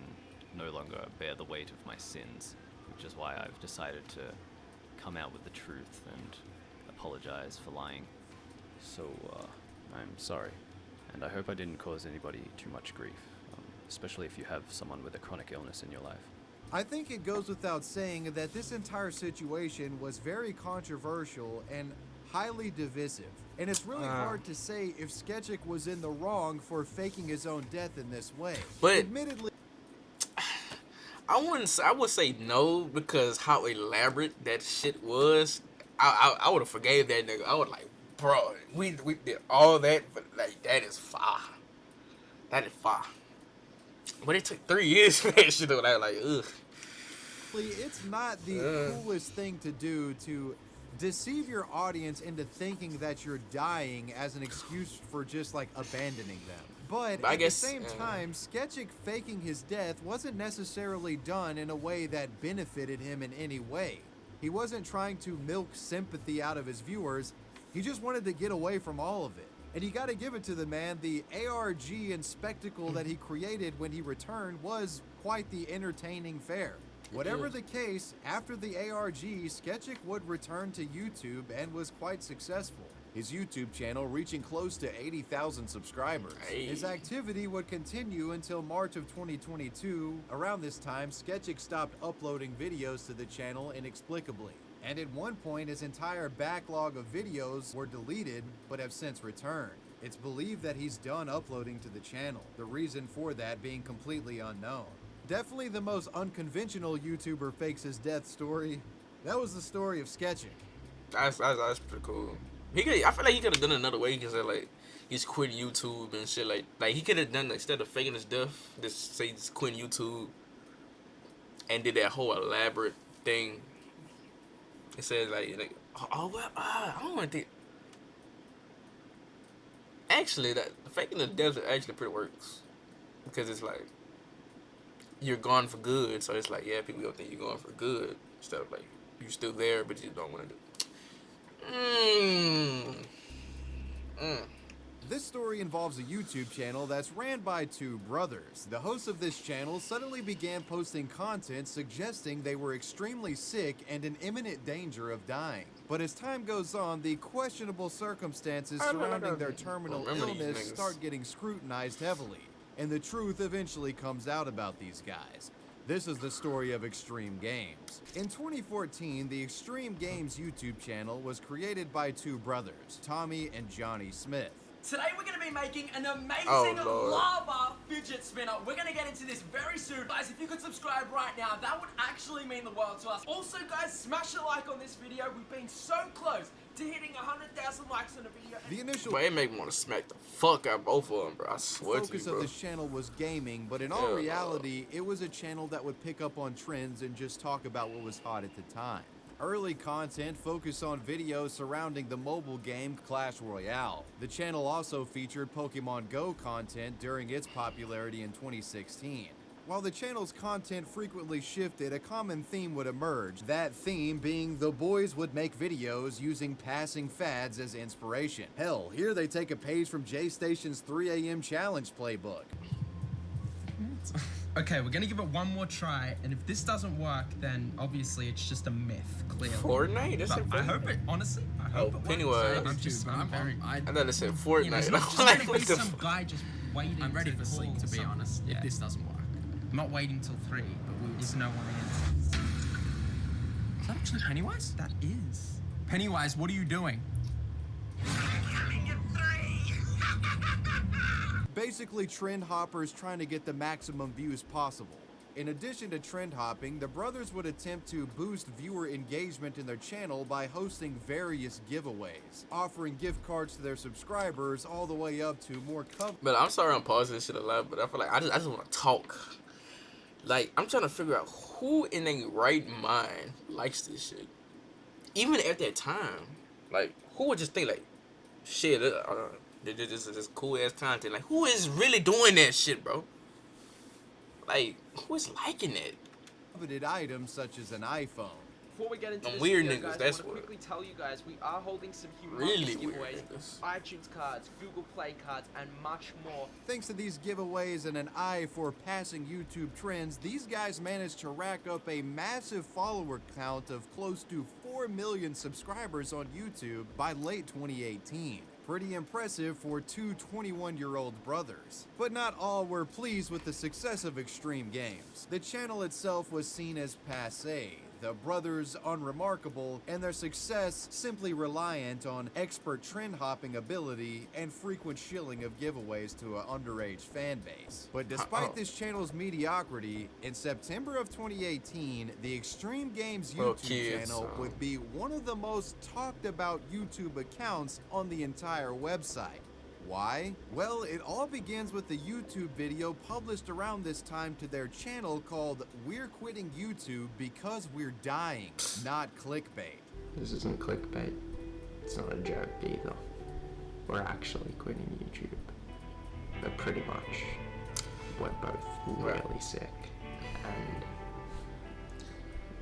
no longer bear the weight of my sins, which is why I've decided to come out with the truth and apologize for lying. So, I'm sorry. And I hope I didn't cause anybody too much grief, especially if you have someone with a chronic illness in your life. I think it goes without saying that this entire situation was very controversial and highly divisive. And it's really hard to say if Sketchik was in the wrong for faking his own death in this way. But admittedly, I would say no, because how elaborate that shit was. I would have forgave that nigga. I would like, bro, we did all that, but like that is fire. That is fire. But it took 3 years for that shit though. Like, ugh. It's not the coolest thing to do to deceive your audience into thinking that you're dying as an excuse for just like abandoning them. But I at guess, the same time, Sketchic faking his death wasn't necessarily done in a way that benefited him in any way. He wasn't trying to milk sympathy out of his viewers, he just wanted to get away from all of it. And you gotta give it to the man, the ARG and spectacle that he created when he returned was quite the entertaining fare. Whatever the case, after the ARG, Sketchic would return to YouTube and was quite successful. His YouTube channel reaching close to 80,000 subscribers. His activity would continue until March of 2022. Around this time, Sketchic stopped uploading videos to the channel inexplicably. And at one point, his entire backlog of videos were deleted, but have since returned. It's believed that he's done uploading to the channel, the reason for that being completely unknown. Definitely the most unconventional YouTuber fakes his death story. That was the story of Sketchic. That's pretty cool. I feel like he could have done it another way. He could say like he's quit YouTube and shit. Like he could have done, instead of faking his death, just say he's quit YouTube and did that whole elaborate thing. It says like I don't want to think. Actually, that faking the death actually pretty works, because it's like you're gone for good. So it's like, yeah, people don't think you're gone for good instead of like you're still there, but you don't want to do. This story involves a YouTube channel that's ran by two brothers. The hosts of this channel suddenly began posting content suggesting they were extremely sick and in imminent danger of dying. But as time goes on, the questionable circumstances surrounding their terminal illness start getting scrutinized heavily, and the truth eventually comes out about these guys. This is the story of Extreme Games. In 2014, the Extreme Games YouTube channel was created by two brothers, Tommy and Johnny Smith. Today we're going to be making an amazing lava fidget spinner. We're going to get into this very soon. Guys, if you could subscribe right now, that would actually mean the world to us. Also, guys, smash a like on this video. We've been so close to hitting 100,000 likes on a video. The initial it made me want to smack the fuck out of both of them, bro. I swear to you, focus bro. of this channel was gaming, but in all reality, it was a channel that would pick up on trends and just talk about what was hot at the time. Early content focused on videos surrounding the mobile game Clash Royale. The channel also featured Pokemon Go content during its popularity in 2016. While the channel's content frequently shifted, a common theme would emerge. That theme being the boys would make videos using passing fads as inspiration. Hell, here they take a page from J-Station's 3 AM challenge playbook. Okay, we're gonna give it one more try, and if this doesn't work, then obviously it's just a myth, clearly. Fortnite? That's But I hope it, honestly, I hope it Pennywise. works. I thought it said Fortnite. You know, it's I'm not just like, gonna what be the some guy just waiting. I'm ready for sleep, to be honest, if this doesn't work. I'm not waiting till 3, but we just know what it is. Is that actually Pennywise? That is. Pennywise, what are you doing? Basically, trend hoppers trying to get the maximum views possible. In addition to trend hopping, the brothers would attempt to boost viewer engagement in their channel by hosting various giveaways, offering gift cards to their subscribers all the way up to more But I'm sorry I'm pausing this shit a lot, but I feel like I just want to talk. Like, I'm trying to figure out who in their right mind likes this shit. Even at that time, like, who would just think like, shit, this is this cool ass content. Like, who is really doing that shit, bro? Like, who is liking it? coveted items such as an iPhone. Before we get into this weird video, niggas, guys, that's I want to quickly tell you guys we are holding some humongous Really weird giveaways, niggas. iTunes cards, Google Play cards, and much more. Thanks to these giveaways and an eye for passing YouTube trends, these guys managed to rack up a massive follower count of close to 4 million subscribers on YouTube by late 2018. Pretty impressive for two 21-year-old brothers. But not all were pleased with the success of Extreme Games. The channel itself was seen as passé, the brothers unremarkable, and their success simply reliant on expert trend-hopping ability and frequent shilling of giveaways to an underage fan base. But despite this channel's mediocrity, in September of 2018, the Extreme Games YouTube channel would be one of the most talked about YouTube accounts on the entire website. Why? Well, it all begins with a YouTube video published around this time to their channel called We're Quitting YouTube Because We're Dying, not clickbait. This isn't clickbait. It's not a joke either. We're actually quitting YouTube. But pretty much, we're both really sick. And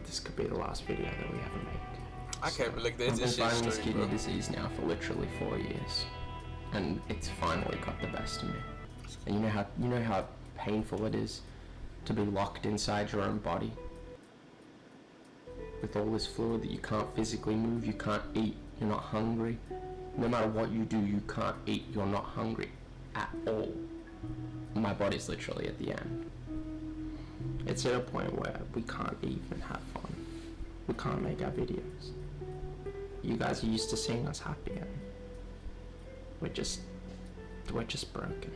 this could be the last video that we ever make. I can't believe this. I've been This shit's fighting this straight, kidney bro. disease now for literally 4 years. And it's finally got the best of me. And you know how painful it is to be locked inside your own body? With all this fluid that you can't physically move, you can't eat, you're not hungry. No matter what you do, you can't eat, you're not hungry at all. My body's literally at the end. It's at a point where we can't even have fun. We can't make our videos. You guys are used to seeing us happy, and we're just broken.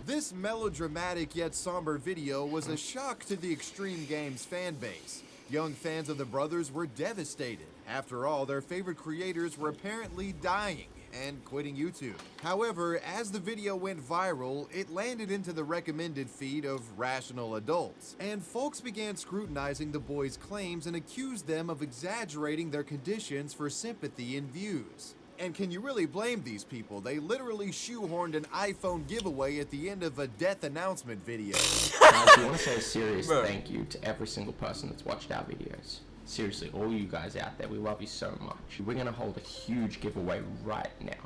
This melodramatic yet somber video was a shock to the Extreme Games fan base. Young fans of the brothers were devastated. After all, their favorite creators were apparently dying and quitting YouTube. However, as the video went viral, it landed into the recommended feed of rational adults, and folks began scrutinizing the boys' claims and accused them of exaggerating their conditions for sympathy and views. And can you really blame these people? They literally shoehorned an iPhone giveaway at the end of a death announcement video. Guys, we want to say a serious thank you to every single person that's watched our videos. Seriously, all you guys out there, we love you so much. We're going to hold a huge giveaway right now.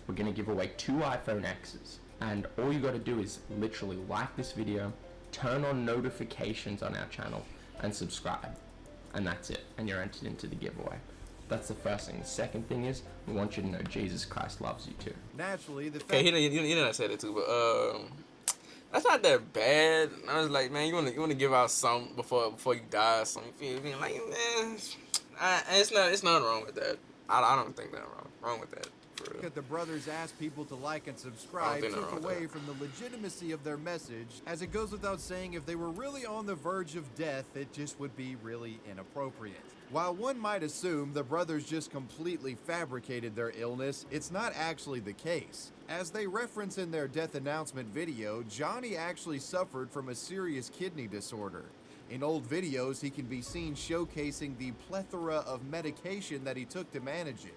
We're going to give away 2 iPhone X's. And all you got to do is literally like this video, turn on notifications on our channel, and subscribe. And that's it. And you're entered into the giveaway. That's the first thing. The second thing is, we want you to know Jesus Christ loves you too. Naturally, the Okay, he didn't say that too, but that's not that bad. I was like, man, you wanna give out something before you die or something. You feel me? Like, man, it's not wrong with that. I don't think that wrong with that. For real. That the brothers asked people to like and subscribe think took nothing wrong with away from the legitimacy of their message, as it goes without saying if they were really on the verge of death, it just would be really inappropriate. While one might assume the brothers just completely fabricated their illness, it's not actually the case. As they reference in their death announcement video, Johnny actually suffered from a serious kidney disorder. In old videos, he can be seen showcasing the plethora of medication that he took to manage it.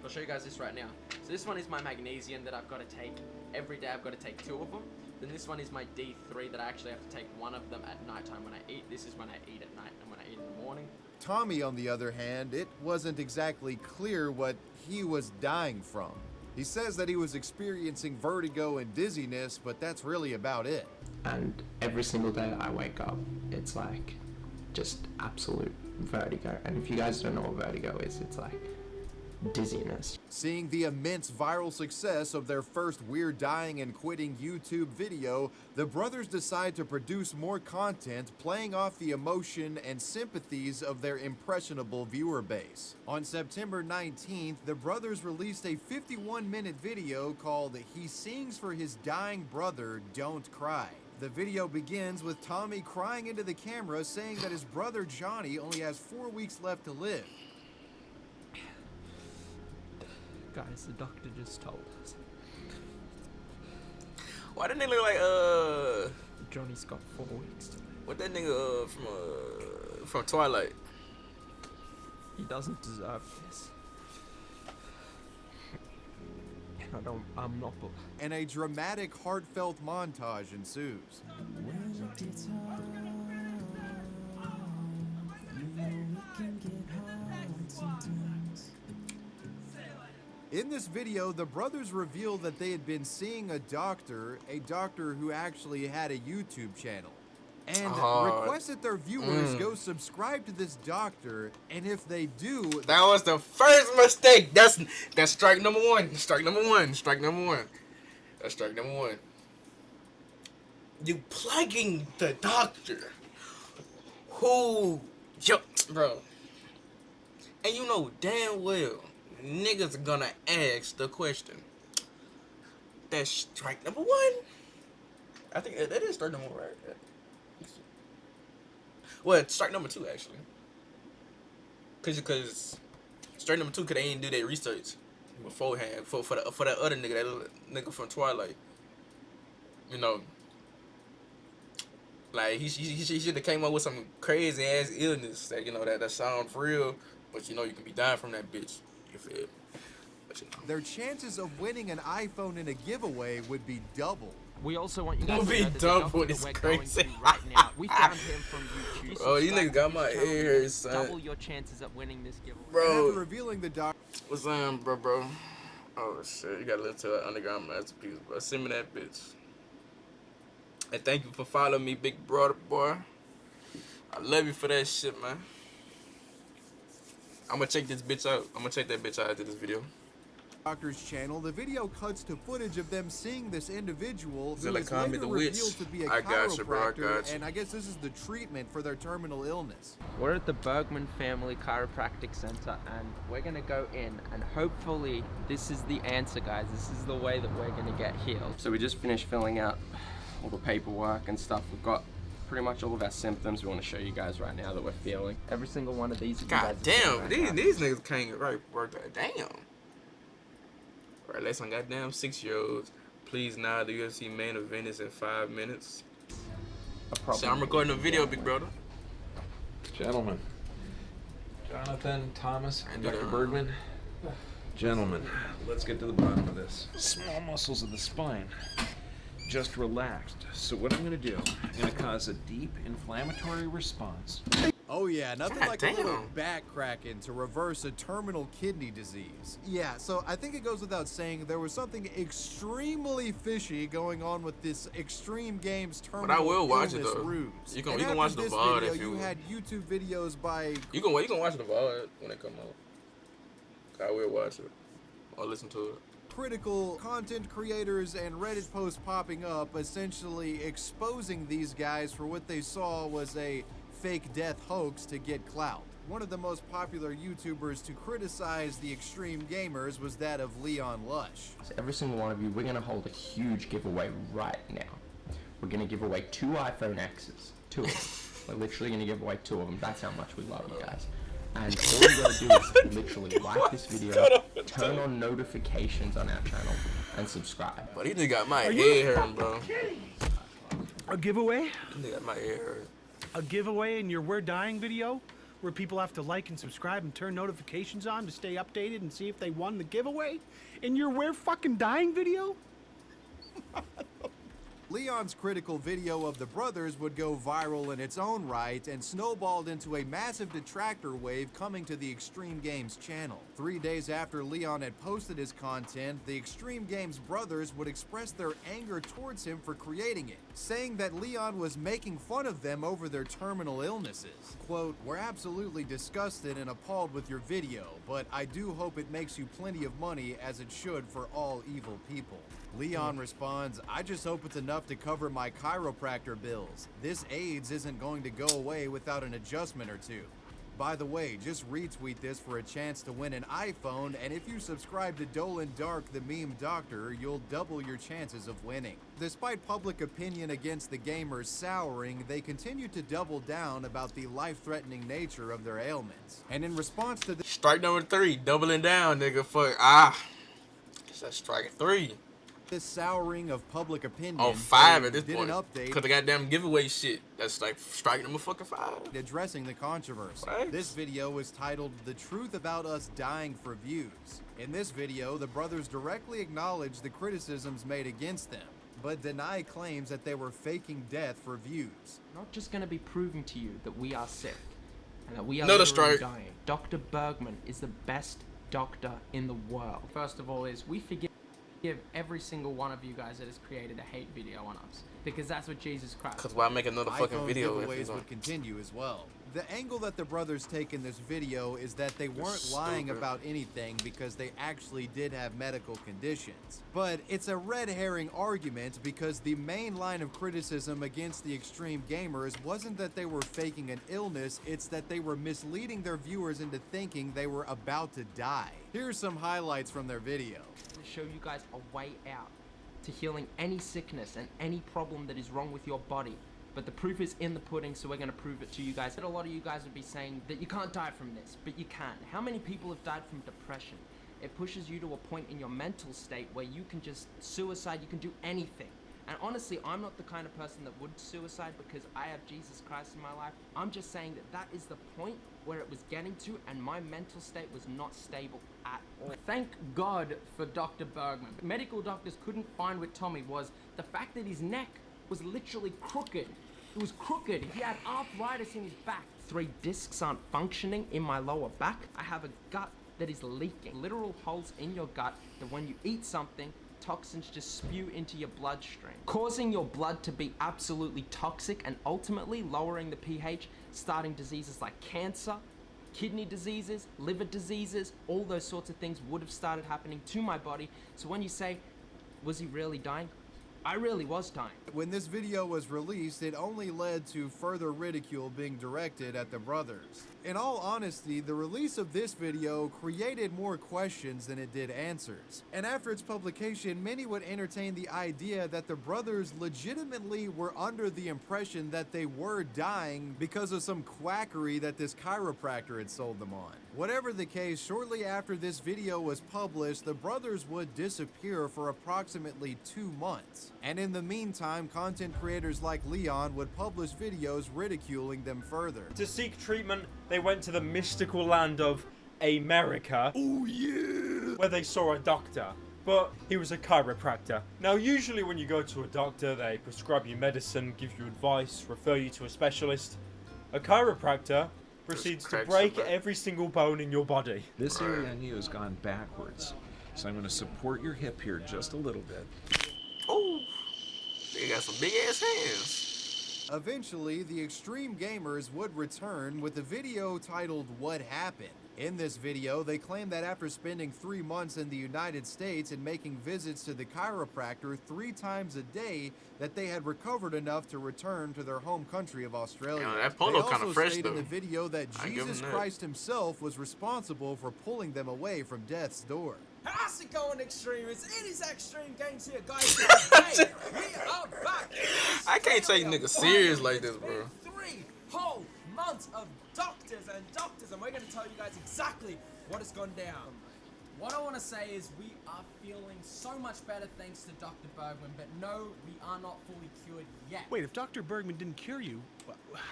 I'll show you guys this right now. So this one is my magnesium that I've got to take every day. I've got to take 2 of them. Then this one is my D3 that I actually have to take 1 of them at nighttime when I eat. This is when I eat at night and when I eat in the morning. Tommy, on the other hand, it wasn't exactly clear what he was dying from. He says that he was experiencing vertigo and dizziness, but that's really about it. And every single day I wake up, it's like just absolute vertigo. And if you guys don't know what vertigo is, it's like dizziness. Seeing the immense viral success of their first We're Dying and Quitting YouTube video, the brothers decide to produce more content playing off the emotion and sympathies of their impressionable viewer base. On September 19th, the brothers released a 51-minute video called He Sings for His Dying Brother, Don't Cry. The video begins with Tommy crying into the camera, saying that his brother Johnny only has 4 weeks left to live. Guys, the doctor just told us. Why that nigga look like Johnny's got 4 weeks to live. what that nigga from Twilight? He doesn't deserve this. I'm not. And a dramatic, heartfelt montage ensues. In this video, the brothers reveal that they had been seeing a doctor who actually had a YouTube channel, and requested their viewers go subscribe to this doctor, and if they do... That was the first mistake. That's strike number 1. Strike number 1. Strike number 1. That's strike number 1. You plugging the doctor who... Yo, bro. And you know damn well niggas are gonna ask the question. That's strike number 1. I think that is strike number 1, right? Well, it's strike number 2 actually. Cause strike number 2, cause they ain't do their research. beforehand for that other nigga, that nigga from Twilight. You know, like he should have came up with some crazy ass illness that that sounds real, but you can be dying from that bitch. You feel me? But Their chances of winning an iPhone in a giveaway would be double. We also want you guys to be know that the double doctor is that we're crazy. going to right now, we found him from YouTube. Bro, these niggas got my Subscribe to his ear, channel, son. double your chances of winning this giveaway. And after bro, revealing the what's bro? Oh shit, you gotta listen to that Underground Masterpiece, bro. Send me that bitch. And thank you for following me, big brother boy. I love you for that shit, man. I'm gonna check this bitch out. I'm gonna check that bitch out after this video. doctor's channel, the video cuts to footage of them seeing this individual who Zilla is Kami later the witch. revealed to be a I got you, bro, I chiropractor, got you. and I guess this is the treatment for their terminal illness. We're at the Bergman Family Chiropractic Center, and we're gonna go in, and hopefully this is the answer, guys. This is the way that we're gonna get healed. So we just finished filling out all the paperwork and stuff. We've got pretty much all of our symptoms we want to show you guys right now that we're feeling. Every single one of these. God damn, these niggas can't get right work that. Damn. Right, let's on goddamn 6-year-olds. Please now, the UFC main event is in 5 minutes. So I'm recording a video, big brother. Gentlemen, Jonathan, Thomas, and Dr. Yeah. Bergman. Gentlemen, let's get to the bottom of this. Small muscles of the spine just relaxed. So what I'm gonna do, I'm gonna cause a deep inflammatory response. Oh yeah, nothing God like damn. a little back cracking to reverse a terminal kidney disease. Yeah, so I think it goes without saying there was something extremely fishy going on with this Extreme Games terminal I will watch it, illness though. ruse. You can And after watch the this VOD video, if you you want. had YouTube videos by You can watch the VOD when it come out. I will watch it. Or listen to it. critical content creators and Reddit posts popping up, essentially exposing these guys for what they saw was a fake death hoax to get clout. One of the most popular YouTubers to criticize the Extreme Gamers was that of Leon Lush. So every single one of you, we're going to hold a huge giveaway right now. We're going to give away 2 iPhone X's. 2 of them. We're literally going to give away 2 of them. That's how much we love you guys. And all you gotta do is literally like this video, turn on notifications on our channel, and subscribe. But he just got my Are head you hurting, bro. A giveaway? He got my head hurting. A giveaway in your We're Dying video? Where people have to like and subscribe and turn notifications on to stay updated and see if they won the giveaway? In your We're Fucking Dying video? Leon's critical video of the brothers would go viral in its own right and snowballed into a massive detractor wave coming to the Extreme Games channel. 3 days after Leon had posted his content, the Extreme Games brothers would express their anger towards him for creating it, saying that Leon was making fun of them over their terminal illnesses. Quote, "We're absolutely disgusted and appalled with your video, but I do hope it makes you plenty of money as it should for all evil people." Leon responds, "I just hope it's enough to cover my chiropractor bills. This AIDS isn't going to go away without an adjustment or two. By the way, just retweet this for a chance to win an iPhone, and if you subscribe to Dolan Dark, the meme doctor, you'll double your chances of winning." Despite public opinion against the gamers souring, they continue to double down about the life-threatening nature of their ailments. And in response to this, Strike number 3, doubling down, nigga. Fuck, that's strike 3. this souring of public opinion, On 5 at this did point. an update Cause the goddamn giveaway shit. That's like strike number fucking 5. addressing the controversy. Right. This video was titled "The Truth About Us Dying for Views." In this video, the brothers directly acknowledge the criticisms made against them, but deny claims that they were faking death for views. Not just going to be proving to you that we are sick and that we are Another literally strike. dying. Dr. Bergman is the best doctor in the world. First of all, is we forgive every single one of you guys that has created a hate video on us, because that's what Jesus Christ. Cause why make another fucking iPhone video if giveaways it's on? would continue as well. The angle that the brothers take in this video is that they weren't lying stupid. about anything because they actually did have medical conditions. But it's a red herring argument because the main line of criticism against the Extreme Gamers wasn't that they were faking an illness, it's that they were misleading their viewers into thinking they were about to die. Here's some highlights from their video. To show you guys a way out to healing any sickness and any problem that is wrong with your body. But the proof is in the pudding, so we're going to prove it to you guys. A lot of you guys would be saying that you can't die from this, but you can. How many people have died from depression? It pushes you to a point in your mental state where you can just suicide, you can do anything. And honestly, I'm not the kind of person that would suicide because I have Jesus Christ in my life. I'm just saying that that is the point where it was getting to, and my mental state was not stable at all. Thank God for Dr. Bergman. Medical doctors couldn't find with Tommy was the fact that his neck was literally crooked. It was crooked. He had arthritis in his back. 3 discs aren't functioning in my lower back. I have a gut that is leaking. Literal holes in your gut that when you eat something, toxins just spew into your bloodstream, causing your blood to be absolutely toxic and ultimately lowering the pH, starting diseases like cancer, kidney diseases, liver diseases, all those sorts of things would have started happening to my body. So when you say, was he really dying? I really was dying. When this video was released, it only led to further ridicule being directed at the brothers. In all honesty, the release of this video created more questions than it did answers. And after its publication, many would entertain the idea that the brothers legitimately were under the impression that they were dying because of some quackery that this chiropractor had sold them on. Whatever the case, shortly after this video was published, the brothers would disappear for approximately 2 months. And in the meantime, content creators like Leon would publish videos ridiculing them further. To seek treatment, they went to the mystical land of America. Oh yeah! Where they saw a doctor. But he was a chiropractor. Now usually when you go to a doctor, they prescribe you medicine, give you advice, refer you to a specialist. A chiropractor proceeds to break every single bone in your body. This area on you has gone backwards. So I'm going to support your hip here just a little bit. Oh, they got some big ass hands. Eventually, the Extreme Gamers would return with a video titled What Happened. In this video, they claim that after spending 3 months in the United States and making visits to the chiropractor 3 times a day, that they had recovered enough to return to their home country of Australia. Yeah, that polo they kinda also fresh, state in though. the video that I give 'em Jesus that. Christ himself was responsible for pulling them away from death's door. How's it going, Extremists? It is Extreme Games here, guys. Hey, we are back. I can't take niggas serious like this, bro. 3 whole months of doctors, and we're going to tell you guys exactly what has gone down. What I want to say is we are feeling so much better thanks to Dr. Bergman, but no, we are not fully cured yet. Wait, if Dr. Bergman didn't cure you,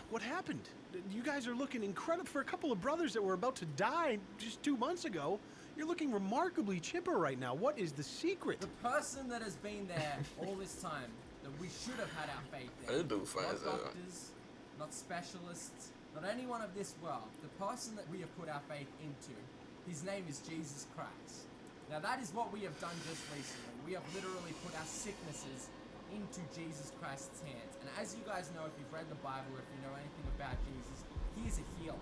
what happened? You guys are looking incredible. For a couple of brothers that were about to die just 2 months ago, you're looking remarkably chipper right now. What is the secret? The person that has been there all this time, that we should have had our faith in. This dude fine Not as hell. doctors, not specialists, not anyone of this world. The person that we have put our faith into, his name is Jesus Christ. Now that is what we have done just recently. We have literally put our sicknesses into Jesus Christ's hands. And as you guys know, if you've read the Bible, or if you know anything about Jesus, he is a healer.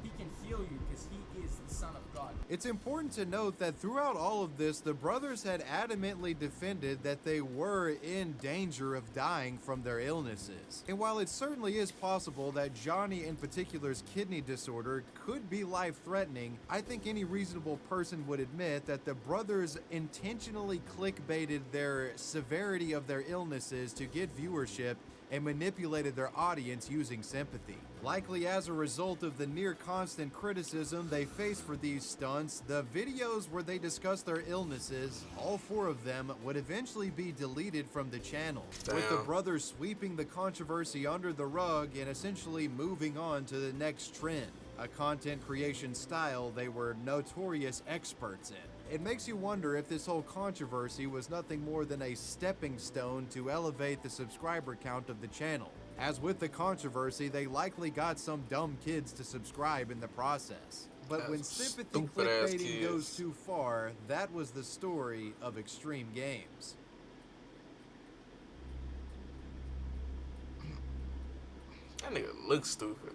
He can heal you because he is the Son of God. It's important to note that throughout all of this, the brothers had adamantly defended that they were in danger of dying from their illnesses. And while it certainly is possible that Johnny in particular's kidney disorder could be life-threatening, I think any reasonable person would admit that the brothers intentionally clickbaited their severity of their illnesses to get viewership and manipulated their audience using sympathy. Likely as a result of the near constant criticism they face for these stunts, the videos where they discuss their illnesses, all 4 of them, would eventually be deleted from the channel, with the Damn. brothers sweeping the controversy under the rug and essentially moving on to the next trend, a content creation style they were notorious experts in. It makes you wonder if this whole controversy was nothing more than a stepping stone to elevate the subscriber count of the channel. As with the controversy, they likely got some dumb kids to subscribe in the process. But when sympathy stupid-ass clickbaiting goes kids. too far, that was the story of Extreme Games. That nigga looks stupid.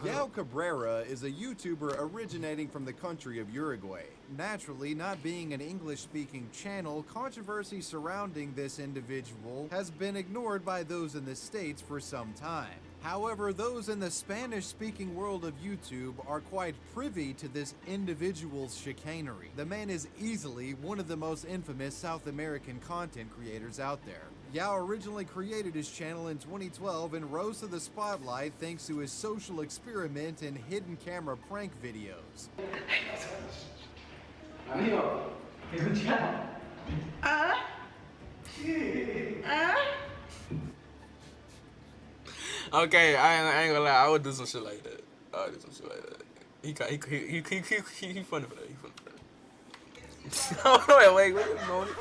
Yao Cabrera is a YouTuber originating from the country of Uruguay. Naturally, not being an English-speaking channel, controversy surrounding this individual has been ignored by those in the States for some time. However, those in the Spanish-speaking world of YouTube are quite privy to this individual's chicanery. The man is easily one of the most infamous South American content creators out there. Yao originally created his channel in 2012 and rose to the spotlight thanks to his social experiment and hidden camera prank videos. Amigo, ¿te escuchamos? ¿Ah? ¿Ah? Okay, I ain't gonna lie. I would do some shit like that. I would do some shit like that. He funny for that. He funny for that. Oh, wait, what is going on?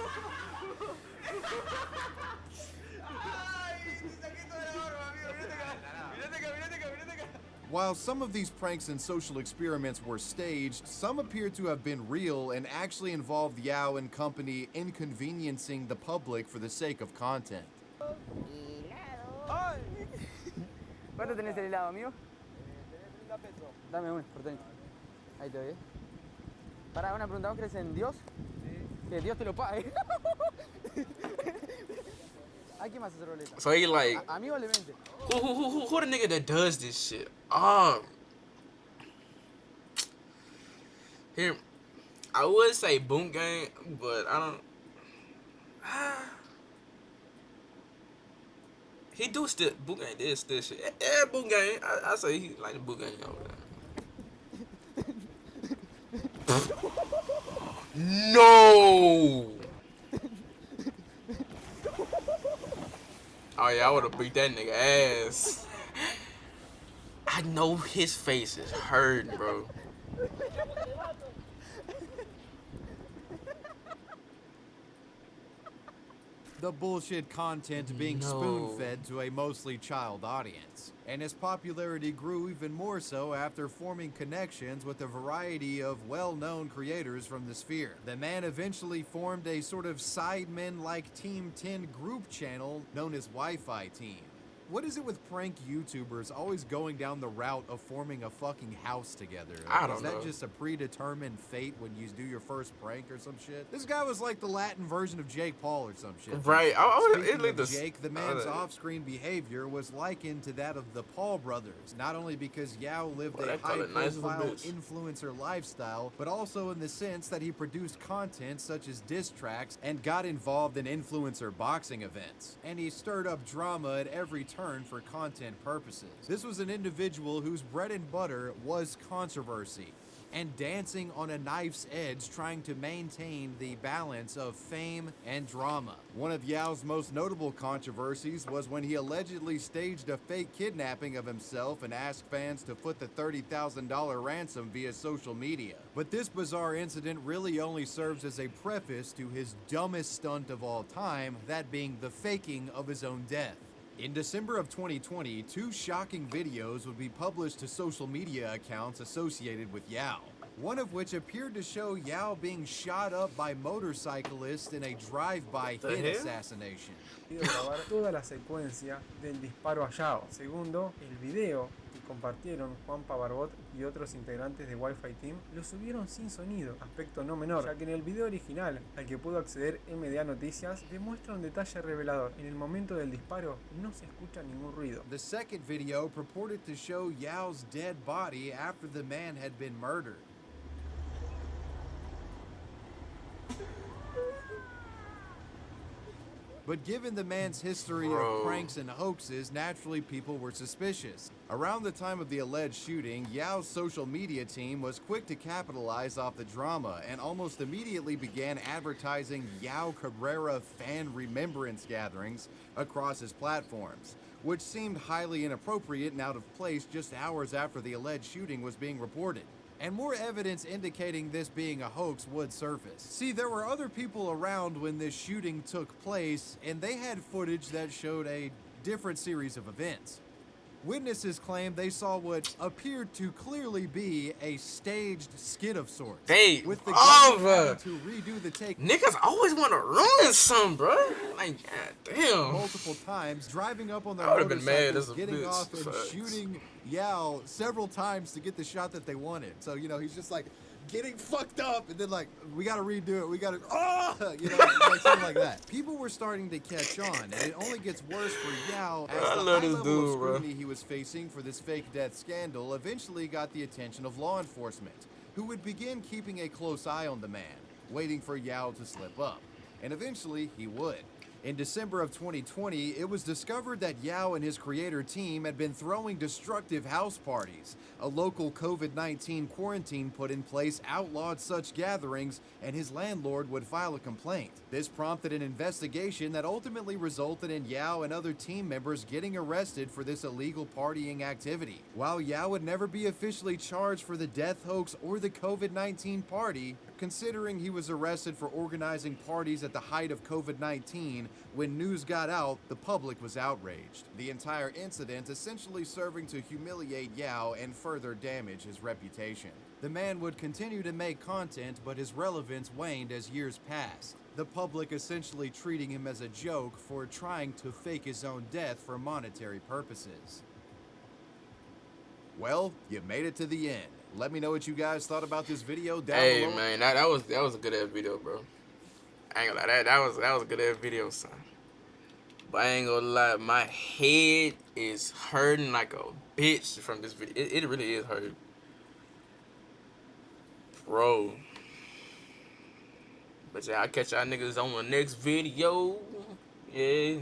While some of these pranks and social experiments were staged, some appear to have been real and actually involved Yao and company inconveniencing the public for the sake of content. ¿Cuánto tenés el helado, amigo? 30 pesos. Dame uno, por 30. Ahí te doy, Para una pregunta, ¿vos crees en Dios? Sí. Que Dios te lo pague. ¿A quién más hace roleta? So he like... A mí o le 20. Who the nigga that does this shit? Here, I would say Boom Gang, but I don't... He do still... Boom Gang did still shit. Yeah, Boom Gang. I say he like the Boom Gang over there. No! Oh yeah, I would've beat that nigga ass. I know his face is hurting, bro. The bullshit content being spoon-fed to a mostly child audience. And his popularity grew even more so after forming connections with a variety of well-known creators from the sphere. The man eventually formed a sort of Sidemen-like Team 10 group channel known as Wi-Fi Team. What is it with prank YouTubers always going down the route of forming a fucking house together? I don't know. Is that just a predetermined fate when you do your first prank or some shit? This guy was like the Latin version of Jake Paul or some shit. Right. Speaking of Jake, the man's off-screen behavior was likened to that of the Paul brothers, not only because Yao lived a high-profile influencer lifestyle, but also in the sense that he produced content such as diss tracks and got involved in influencer boxing events. And he stirred up drama at every turn for content purposes. This was an individual whose bread and butter was controversy and dancing on a knife's edge, trying to maintain the balance of fame and drama. One of Yao's most notable controversies was when he allegedly staged a fake kidnapping of himself and asked fans to foot the $30,000 ransom via social media. But this bizarre incident really only serves as a preface to his dumbest stunt of all time, that being the faking of his own death. In December of 2020, two shocking videos would be published to social media accounts associated with Yao, one of which appeared to show Yao being shot up by motorcyclists in a drive-by hit assassination. Grabar toda la secuencia del disparo a Yao. Segundo, el video que compartieron Juanpa Barbot y otros integrantes de Wi-Fi Team lo subieron sin sonido, aspecto no menor, ya que en el video original al que pudo acceder MDA Noticias demuestra un detalle revelador. En el momento del disparo no se escucha ningún ruido. The second video purported to show Yao's dead body after the man had been murdered. But given the man's history of pranks and hoaxes, naturally people were suspicious. Around the time of the alleged shooting, Yao's social media team was quick to capitalize off the drama and almost immediately began advertising Yao Cabrera fan remembrance gatherings across his platforms, which seemed highly inappropriate and out of place just hours after the alleged shooting was being reported. And more evidence indicating this being a hoax would surface. See, there were other people around when this shooting took place, and they had footage that showed a different series of events. Witnesses claimed they saw what appeared to clearly be a staged skit of sorts. Hey, with the gun to redo the take. Niggas always want to ruin something, bro. Like, goddamn. Multiple times, driving up on their I would've been mad as motorcycles, a getting bitch. off and Facts. shooting Yao several times to get the shot that they wanted. So, you know, he's just like getting fucked up and then like, we gotta redo it, we gotta, you know, like something like that. People were starting to catch on, and it only gets worse for Yao as I the love high this level dude, of bro. scrutiny he was facing for this fake death scandal eventually got the attention of law enforcement, who would begin keeping a close eye on the man, waiting for Yao to slip up. And eventually, he would. In December of 2020, it was discovered that Yao and his creator team had been throwing destructive house parties. A local COVID-19 quarantine put in place outlawed such gatherings, and his landlord would file a complaint. This prompted an investigation that ultimately resulted in Yao and other team members getting arrested for this illegal partying activity. While Yao would never be officially charged for the death hoax or the COVID-19 party, considering he was arrested for organizing parties at the height of COVID-19, when news got out, the public was outraged. The entire incident essentially serving to humiliate Yao and further damage his reputation. The man would continue to make content, but his relevance waned as years passed. The public essentially treating him as a joke for trying to fake his own death for monetary purposes. Well, you made it to the end. Let me know what you guys thought about this video down below. Hey man, that was a good ass video, bro. I ain't gonna lie, that was a good ass video, son. But I ain't gonna lie, my head is hurting like a bitch from this video. It really is hurting, bro. But yeah, I'll catch y'all niggas on the next video. Yeah.